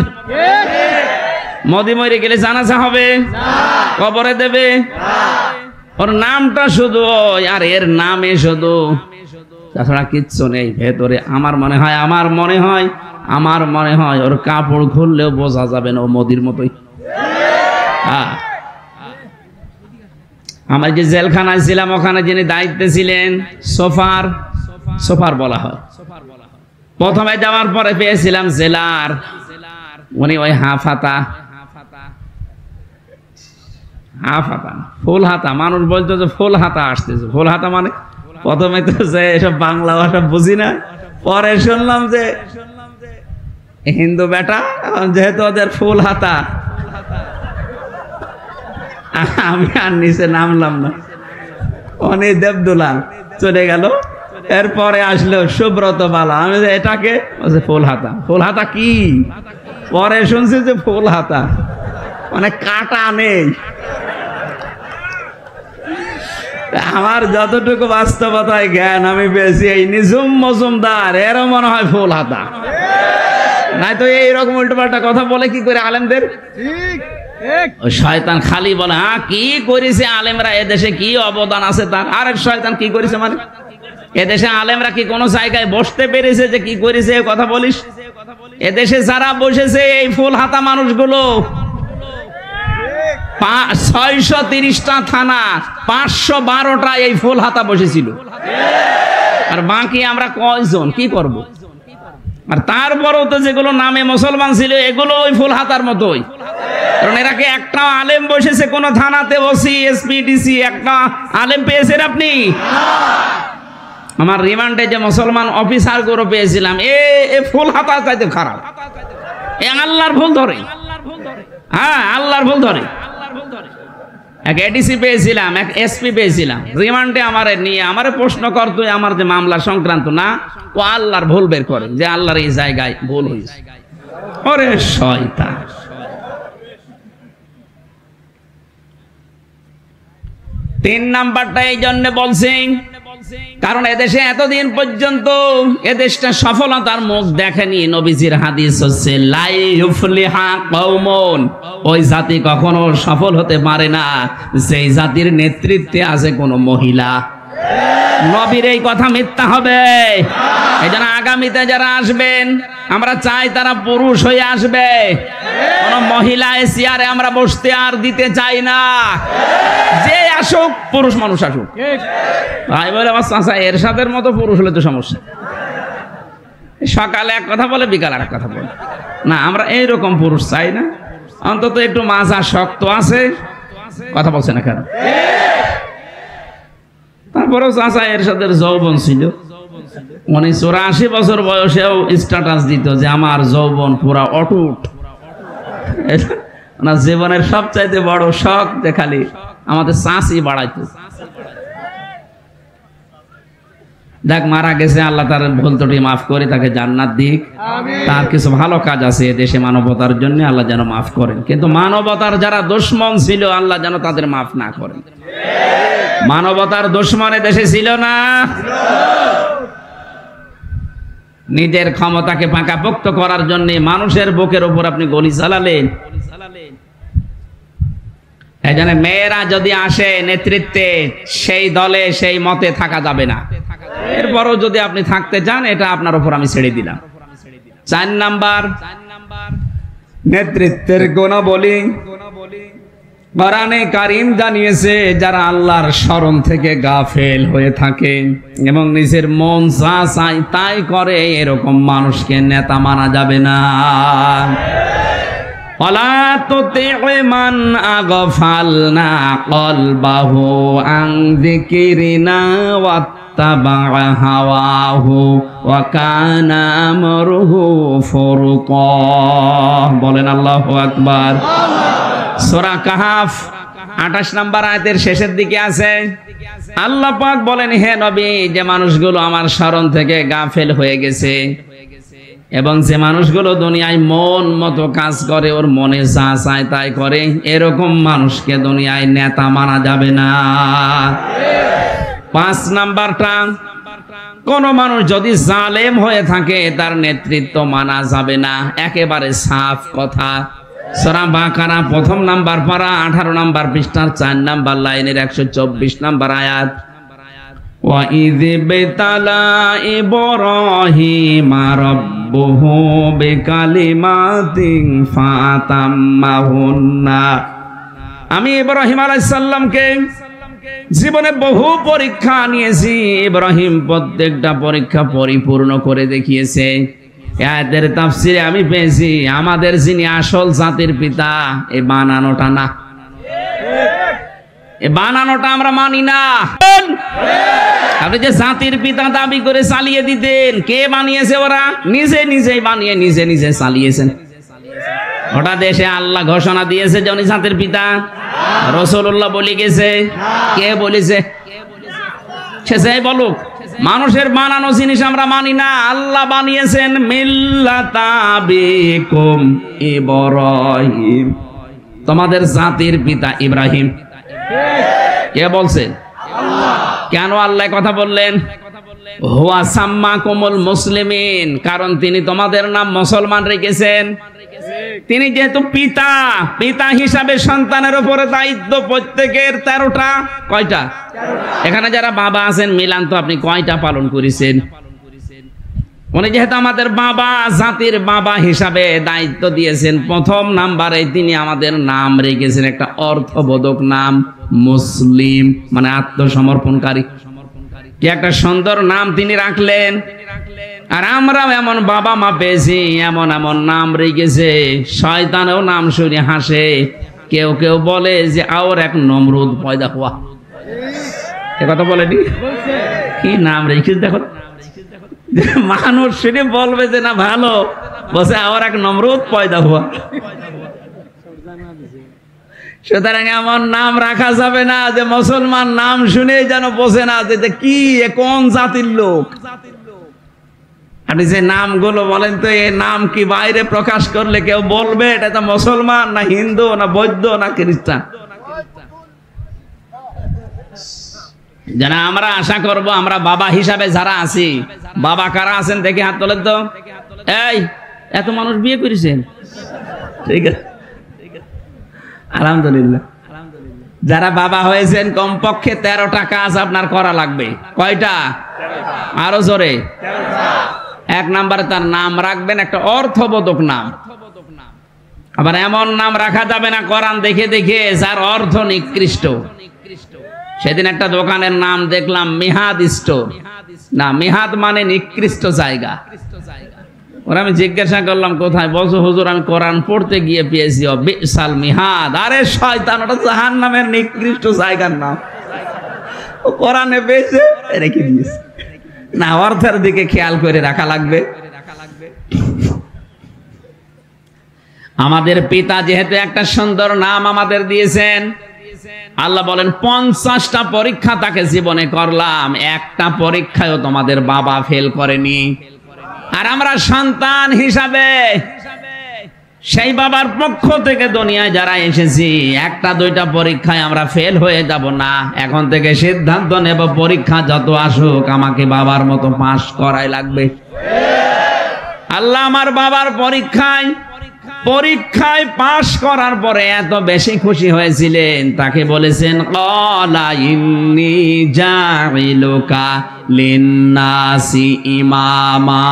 মোদি মরে গেলে জানাজা হবে, কবরে দেবে, ওর নামটা শুধু আর এর নামে শুধু, তাছাড়া কিচ্ছু নেই ভেতরে। আমার মনে হয় ওর কাপড় খুললেও বোঝা যাবে না ও মোদির মতোই। আমার যে জেলখানায় ছিলাম ওখানে যিনি দায়িত্বে ছিলেন, সোফার বলা হয়, প্রথমে যাওয়ার পরে পেয়েছিলাম জেলার, উনি ওই হাফাতা ফুল হাতা, মানুষ বলতো যে ফুল হাতা আসতেছে। ফুল হাতা মানে প্রথমে তো যে এসব বাংলা ভাষা বুঝি না, পরে শুনলাম যে হিন্দু বেটা, যেহেতু ওদের ফুল হাতা, আমি আর নিচে নামলাম না, অনেক দেবদুলাল চলে গেল। এরপরে আসলো সুব্রত বালা, আমি এটাকে ফুল হাতা কি? পরে শুনছি যে ফুল হাতা মানে কাটা নেই। আমার যতটুকু বাস্তবতায় জ্ঞান আমি পেয়েছি, এই নিজুম মজুমদার এরও মনে হয় ফুল হাতা, নাই তো এইরকম উল্টোপাল্টা কথা বলে কি করে আলেমদের। ওই শয়তান খালি বলে হ্যাঁ কি করেছে আলেমরা, এদেশে কি অবদান আছে তার। আরেক শয়তান কি করেছে মানে, এদেশে আলেমরা কি কোনো জায়গায় বসতে পেরেছে যে কি করেছে কথা বলিস? এদেশে যারা বসেছে এই ফুল হাতা মানুষগুলো, 630টা থানা 512টা এই ফুল হাতা বসেছিল, আর বাকি আমরা কয়জন কি করব? আর তারপরেও তো যেগুলো নামে মুসলমান ছিল এগুলো ওই ফুল হাতার মতোই, কারণ এরা কি একটা আলেম বসেছে কোন থানাতে? ওসি, এসপি, ডিসি একটা আলেম পেয়েছেন আপনি? আমার রিমান্ডে যে মুসলমান অফিসার গুলো পেয়েছিলাম, এ ফুল হাতা চাইতে খারাপ, এ আল্লাহর ভুল ধরে, হ্যাঁ আল্লাহর ভুল ধরে। এক এডিসি পেয়েছিলাম, এক এসপি পেয়েছিলাম, রিমান্ডে আমারে নিয়ে আমারে প্রশ্ন করতো আমার যে মামলা সংক্রান্ত না, ও আল্লাহর ভুল বের করে যে আল্লাহর এই জায়গায় ভুল হয়েছে। ওরে শয়তান! তিন নাম্বারটা এই জন্য বলছি কারণ এদেশে এতদিন পর্যন্ত এদেশটা সফলতার মুখ দেখেনি। নবীজির হাদিস হচ্ছে লা ইউফলিহা কওমুন, ওই জাতি কখনো সফল হতে পারে না যেই জাতির নেতৃত্বে আছে কোনো মহিলা। নবীর এই কথা মিথ্যা হবে। এই জন্য আগামীতে যারা আসবেন আমরা চাই তারা পুরুষ হয়ে আসবে, কোন মহিলা চেয়ারে আমরা বসতে আর দিতে চাই না। যে আসুক পুরুষ মানুষ আসুক। ভাই বলে আচ্ছা এরশাদের মতো পুরুষ হলে তো সমস্যা, সকালে এক কথা বলে বিকালে আর এক কথা বলে না, আমরা এইরকম পুরুষ চাই না, অন্তত একটু মাজা শক্ত আছে। কথা বলছে না কেন? তারপরেও চাচা এরশাদের যৌবন ছিল, 84 বছর বয়সেও স্ট্যাটাস দিত যে আমার যৌবন পুরা অটুট। ওনার জীবনের সবচাইতে বড় শখ যে খালি আমাদের চাষি বাড়াইতো। দেখ মারা গেছে, আল্লাহ তার ভুল ত্রুটি মাফ করে তাকে জান্নাত দিক। তার কিছু ভালো কাজ আছে দেশে মানবতার জন্য, আল্লাহ যেন মাফ করেন। কিন্তু মানবতার যারা দুশমন ছিল আল্লাহ যেন তাদের মাফ না করেন। মানবতার দুশমন দেশে ছিল না। নিজের ক্ষমতাকে পাকাপোক্ত করার জন্য মানুষের বুকের উপর আপনি গলি চালালেন। এই জন্য মেয়েরা যদি আসে নেতৃত্বে, সেই দলে সেই মতে থাকা যাবে না। এরপরও যদি আপনি থাকতে চান এটা আপনার উপর আমি ছেড়ে দিলাম। 4 নাম্বার নেতৃত্বের গুণাবলী। কোরআনে কারীম জানিয়েছে যারা আল্লাহর স্মরণ থেকে গাফেল হয়ে থাকে এবং নিজের মন যা চায় তাই করে, এরকম মানুষকে নেতা মানা যাবে না। ওয়ালা তুতি'উ মান আগফালনা কলবাহু আন যিকরিনা ওয়াত্তাবা'a হাওয়াহু ওয়া কানা আমরুহু ফুরতা। বলেন আল্লাহু আকবার। সূরা কাহাফ 28 নম্বর আয়াতের শেষের দিকে আছে। আল্লাহ পাক বলেন, হে নবী, যে মানুষগুলো আমার স্মরণ থেকে গাফেল হয়ে গেছে এবং যে মানুষগুলো দুনিয়ায় মন মতো কাজ করে, ওর মনে যা চায় তাই করে, এরকম মানুষকে দুনিয়ায় নেতা মানা যাবে না। 5 নাম্বারটা, কোন মানুষ যদি জালেম হয়ে থাকে তার নেতৃত্ব মানা যাবে না, একেবারে সাফ কথা। সূরা বাকারা 1 নাম্বার পারা 18 নাম্বার পৃষ্ঠার 4 নাম্বার লাইনের 124 নাম্বার আয়াত। ওয়া ইয বিতালা ইব্রাহিমা রাব্বুহু বিকালিমাতিন ফাতাম্মাহুন্না। আমি ইব্রাহিম আলাইহিস সালামকে জীবনে বহু পরীক্ষা নিয়েছি, ইব্রাহিম প্রত্যেকটা পরীক্ষা পরিপূর্ণ করে দেখিয়েছে। এদের তাফসিরে আমি পেয়েছি আমাদের যিনি আসল জাতির পিতা, এই বানানোটা না, এই বানানোটা আমরা মানি না। আপনি যে জাতির পিতা দাবি করে চালিয়ে দিতেন, কে বানিয়েছে? ওরা নিজেই বানিয়ে নিজে চালিয়েছেন। ওটা দেশে আল্লাহ ঘোষণা দিয়েছে যে উনি জাতির পিতা, রাসূলুল্লাহ বলে গেছে। কে বলেছে? সে যাই বলুক, মানুষের বানানো জিনিস আমরা মানি না। আল্লাহ বানিয়েছেন মিল্লাতা আবিকুম ইব্রাহিম, তোমাদের জাতির পিতা ইব্রাহিম। কে বলছেন? আল্লাহ। কেন আল্লাহ কথা বললেন? হুয়া সাম্মাকুমুল মুসলিমিন, কারণ তিনি তোমাদের নাম মুসলমান রেখেছেন। তিনি যেহেতু পিতা হিসাবে সন্তানের উপরে দায়িত্ব প্রত্যেকের 13টা। কয়টা? এখানে যারা বাবা আছেন মিলান তো আপনি কয়টা পালন করেছেন? উনি যেহেতু আমাদের বাবা, জাতির বাবা হিসাবে দায়িত্ব দিয়েছেন, 1 নাম্বারে তিনি আমাদের নাম রেখেছেন একটা অর্থবোধক নাম, মুসলিম, মানে আত্মসমর্পণকারী। কি একটা সুন্দর নাম তিনি রাখলেন। আর আমরাও এমন বাবা মা পেয়েছি, এমন নাম রেখেছে, শয়তানেও নাম শুনে হাসে। কেউ বলে যে আর এক নমরুদ পয়দা হওয়া। এ কথা বলেনি? কি নাম রেখেছে দেখো, মানুষ শুনে বলবে যে না ভালো, বসে আর এক নমরুদ পয়দা হওয়া। সুতরাং এমন নাম রাখা যাবে না যে মুসলমান নাম শুনে যেন বোঝে না যে কি কোন জাতির লোক। আপনি যে নামগুলো বলেন তো, এই নাম কি বাইরে প্রকাশ করলে কেউ বলবে এটা তো মুসলমান না হিন্দু না বৌদ্ধ না খ্রিস্টান? যেন আমরা আশা করব আমরা বাবা হিসাবে যারা আছি, বাবা কারা আছেন দেখে হাত তোলেন তো। এই এত মানুষ বিয়ে করেছেন, ঠিক আছে, আলহামদুলিল্লাহ। যারা বাবা হয়েছেন কমপক্ষে 13টা কাজ আপনার করা লাগবে। কয়টা? আরো জোরে। 1 নম্বরে তার নাম রাখবেন একটা অর্থবোধক নাম। আবার এমন নাম রাখা যাবে না কোরআন দেখে দেখে যার অর্থ নিকৃষ্ট। সেদিন একটা দোকানের নাম দেখলাম মিহাদ স্টোর। না, মিহাদ মানে নিকৃষ্ট জায়গা। ওরা আমি জিজ্ঞাসা করলাম কোথায়, বলছো হুজুর আমি কোরআন পড়তে গিয়ে পেয়েছি বিসাল মিহাদ। আরে শয়তান, ওটা জাহান্নামের নিকৃষ্ট জায়গার নাম। ও কোরআনে পেয়েছে রেখে দিয়েছে। না, অর্থের দিকে খেয়াল করে রাখা লাগবে। আমাদের পিতা যেহেতু একটা সুন্দর নাম আমাদের দিয়েছেন, আল্লাহ বলেন 50টা পরীক্ষা তাকে জীবনে করলাম, একটা পরীক্ষায়ও তোমাদের বাবা ফেল করেনি। আর আমরা সন্তান হিসাবে সেই বাবার পক্ষ থেকে দুনিয়ায় যারা এসেছি, 1-2টা পরীক্ষায় আমরা ফেল হয়ে যাব না। এখন থেকে সিদ্ধান্ত নেব পরীক্ষা যত আসুক আমাকে বাবার মতো পাস করাই লাগবে। আল্লাহ আমার বাবার পরীক্ষায় পাস করার পরে এত বেশি খুশি হয়েছিলেন, তাকে বলেছেন ক্বালা ইন্নী জাইলুকা লিন্নাসি ইমামা।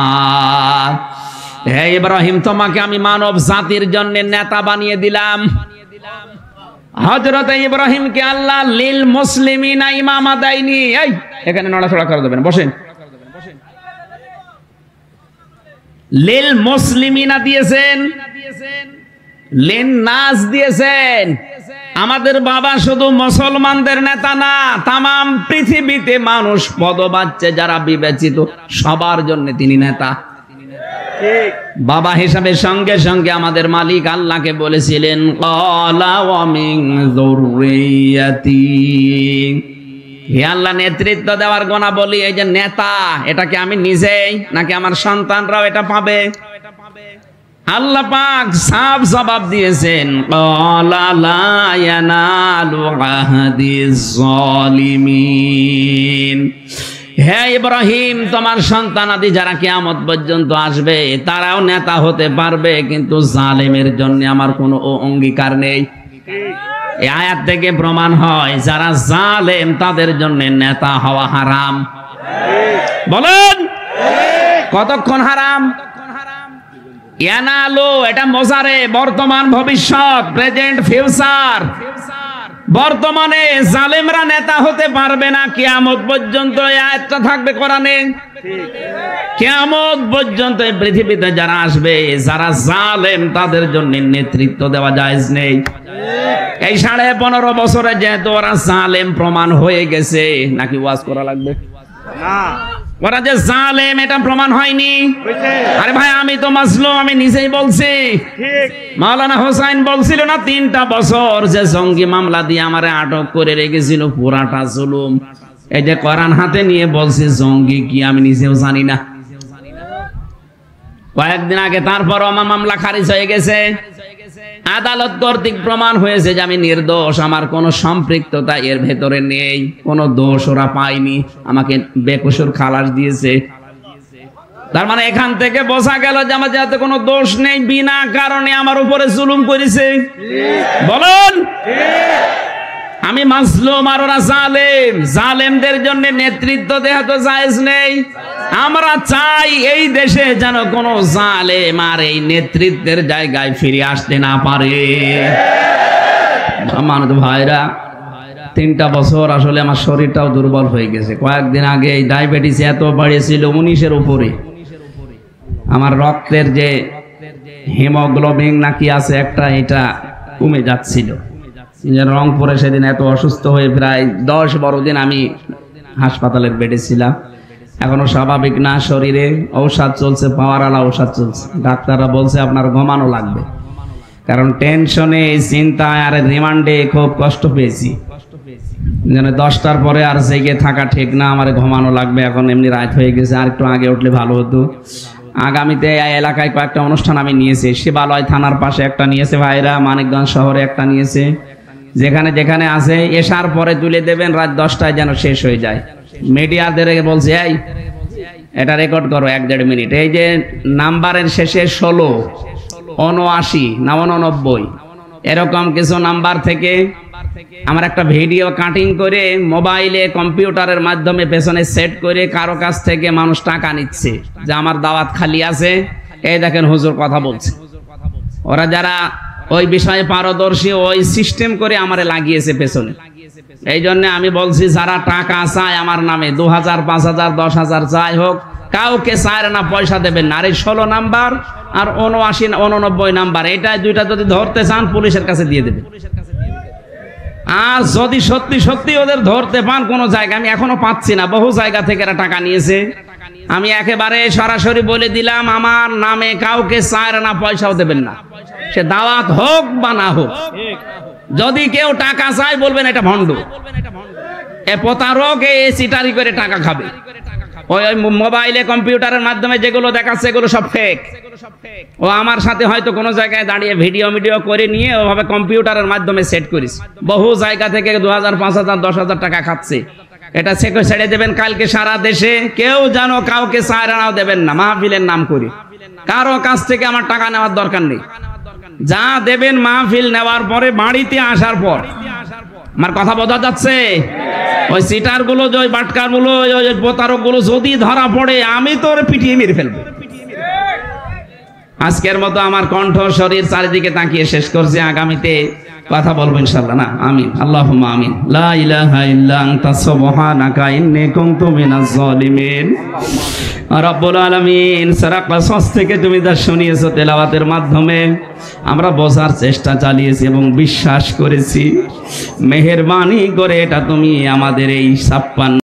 হে ইব্রাহিম, তোমাকে আমি মানব জাতির জন্য নেতা বানিয়ে দিলাম। হযরত ইব্রাহিমকে আল্লাহ লিল মুসলিমিনা ইমামা দেয়নি। এই এখানে নড়াচড়া করে দেবেন, বসেন। লিল মুসলিমিনা দিয়েছেন, লিন নাস দিয়েছেন। আমাদের বাবা শুধু মুসলমানদের নেতা না, তামাম পৃথিবীতে মানুষ পদবাচ্চে যারা বিবেচিত সবার জন্য তিনি নেতা। বাবা হিসাবে সঙ্গে সঙ্গে আমাদের মালিক আল্লাহকে বলেছিলেন ক্বালা ওয়া মিন যুররিয়াতি। হে আল্লাহ, নেতৃত্ব দেওয়ার গোনা বলি, এই যে নেতা, এটা কি আমি নিজেই নাকি আমার সন্তানরাও এটা পাবে? আল্লাহ পাক সাফ জবাব দিয়েছেন ক্বালা লা ইয়ানালু আহদিজ জালিমিন। হে ইব্রাহিম, তোমার সন্তানাদি যারা কিয়ামত পর্যন্ত আসবে তারাও নেতা হতে পারবে, কিন্তু জালেমের জন্য আমার কোনো অঙ্গীকার নেই। এই আয়াত থেকে প্রমাণ হয় যারা জালেম তাদের জন্য নেতা হওয়া হারাম। বলেন কতক্ষণ হারাম? ইয়ানালু এটা মোজারে, বর্তমান ভবিষ্যৎ, প্রেজেন্ট ফিউচার। বর্তমানে জালেমরা নেতা হতে পারবে না কিয়ামত পর্যন্ত। এই আয়াতটা থাকবে কোরআনে। কিয়ামত পর্যন্ত পৃথিবীতে যারা আসবে, যারা জালেম তাদের জন্য নেতৃত্ব দেওয়া জায়েজ নেই। এই 15.5 বছরে যেহেতু ওরা জালেম প্রমাণ হয়ে গেছে, নাকি ওয়াজ করা লাগবে না? ওরা যে জালেম এটা প্রমাণ হয়নি। আরে ভাই, আমি তো মাজলুম, আমি নিজেই বলছি। মাওলানা হোসাইন বলছিল না 3টা বছর যে জঙ্গি মামলা দিয়ে আমারে আটক করে রেখেছিল, পুরাটা জুলুম। এই যে কোরআন হাতে নিয়ে বলছে জঙ্গি কি আমি নিজেও জানি না। কয়েকদিন আগে তারপর আমার মামলা খারিজ হয়ে গেছে। আদালত কর্তৃক প্রমাণ হয়েছে যে আমি নির্দোষ, আমার কোনো সম্পৃক্ততা এর ভেতরে নেই, কোনো দোষ ওরা পায়নি, আমাকে বেকসুর খালাস দিয়েছে। তার মানে এখান থেকে বোঝা গেল যে আমার যাতে কোনো দোষ নেই, বিনা কারণে আমার উপরে জুলুম করেছে। বলেন আমি মাজলুম আর ওরা জালেম। জালেমদের জন্য নেতৃত্ব দেওয়া তো জায়েজ নেই। আমরা চাই এই দেশে যেন কোনো জালেম আর এই নেতৃত্বের জায়গায় ফিরে আসতে না পারে। আমার ভাইরা, 3টা বছর আসলে আমার শরীরটাও দুর্বল হয়ে গেছে। কয়েকদিন আগে এই ডায়াবেটিস এত বাড়িয়েছিল 19-এর উপরে। আমার রক্তের যে হিমোগ্লোবিন নাকি আছে একটা, এটা কমে যাচ্ছিল। রংপুরে সেদিন এত অসুস্থ হয়ে প্রায় 10-12 দিন আমি হাসপাতালের বেডে ছিলাম। এখনো স্বাভাবিক না, শরীরে ঔষধ চলছে, পাওয়ার আলা ঔষধ চলছে। ডাক্তাররা বলছে আপনার ঘুমানো লাগবে, কারণ টেনশনে, চিন্তায় আর রিমান্ডে খুব কষ্ট পেয়েছি। যেন 10টার পরে আর জেগে থাকা ঠিক না, আমার ঘুমানো লাগবে, এখন এমনি রাত হয়ে গেছে, আর একটু আগে উঠলে ভালো হতো। আগামীতে এই এলাকায় কয়েকটা অনুষ্ঠান আমি নিয়েছি, শিবালয় থানার পাশে একটা নিয়েছে ভাইরা, মানিকগঞ্জ শহরে একটা নিয়েছে, যেখানে যেখানে আছে এশার পরে তুলে দেবেন, রাত 10টায় যেন শেষ হয়ে যায়। মিডিয়াদের বলছে এই এটা রেকর্ড করো 1-1.5 মিনিট। এই যে নাম্বারের শেষে 16, 79 না 89 এরকম কিছু নাম্বার থেকে আমার একটা ভিডিও কাটিং করে মোবাইলে কম্পিউটারের মাধ্যমে পেছনে সেট করে কারো কাছ থেকে মানুষ টাকা নিচ্ছে যে আমার দাওয়াত খালি আছে, এই দেখেন হুজুর কথা বলছে। ওরা যারা ওই বিষয়ে পারদর্শী ওই সিস্টেম করে আমারে লাগিয়েছে পেছনে। এই জন্য আমি বলছি যারা টাকা চায় আমার নামে 2000, 5000, 10,000 চাই হোক, কাউকে চায় না, পয়সা দেবেন না। আর এই 16 নাম্বার আর 79, 89 নাম্বার, এটা দুইটা যদি ধরতে চান পুলিশের কাছে দিয়ে দেবেন। আর যদি সত্যি সত্যি ওদের ধরতে পান কোনো জায়গায়, আমি এখনো পাচ্ছি না, বহু জায়গা থেকে এরা টাকা নিয়েছে, আমি একেবারে সরাসরি বলে দিলাম আমার নামে কাউকে চায় না, পয়সাও দেবেন না, সে দাওয়াত হোক বা না হোক। যদি কেউ টাকা চায় বলবেন এটা ভণ্ড, এ প্রতারক, এ চিটারি করে টাকা খাবে। ওই মোবাইলে কম্পিউটারের মাধ্যমে যেগুলো দেখাচ্ছে এগুলো সব ফেক। ও আমার সাথে হয়তো কোনো জায়গায় দাঁড়িয়ে ভিডিও করে নিয়ে ওভাবে কম্পিউটারের মাধ্যমে সেট করিস, বহু জায়গা থেকে 2000, 5000, 10,000 টাকা খাচ্ছে। এটা ছেড়ে দেবেন কালকে সারা দেশে, কেউ যেন কাউকে চায়রানাও দেবেন না, মাহফিলের নাম করে। কারো কাছ থেকে আমার টাকা নেওয়ার দরকার নেই, যা দেবেন মাহফিল নেওয়ার পরে, বাড়িতে আসার পর। আমার কথা বোঝা যাচ্ছে? ওই সিটার গুলো, ওই বাটকার গুলো, ওই প্রতারক গুলো যদি ধরা পড়ে আমি তো ওর পিটিয়ে মেরে ফেলবো। আজকের মতো আমার কণ্ঠ শরীর চারিদিকে তাকিয়ে শেষ করছি, আগামীতে কথা বলবো ইনশাআল্লাহ। না আমিন, আল্লাহুম্মা আমিন। লা ইলাহা ইল্লা আনতা সুবহানাকা ইন্নী কুনতু মিনাজ জালিমিন। রব্বুল আলামিন, সূরা কসস থেকে তুমি যা শুনিয়েছো তেলাওয়াতের মাধ্যমে আমরা বোঝার চেষ্টা চালিয়েছি এবং বিশ্বাস করেছি। মেহেরবানি করে এটা তুমি আমাদের এই 56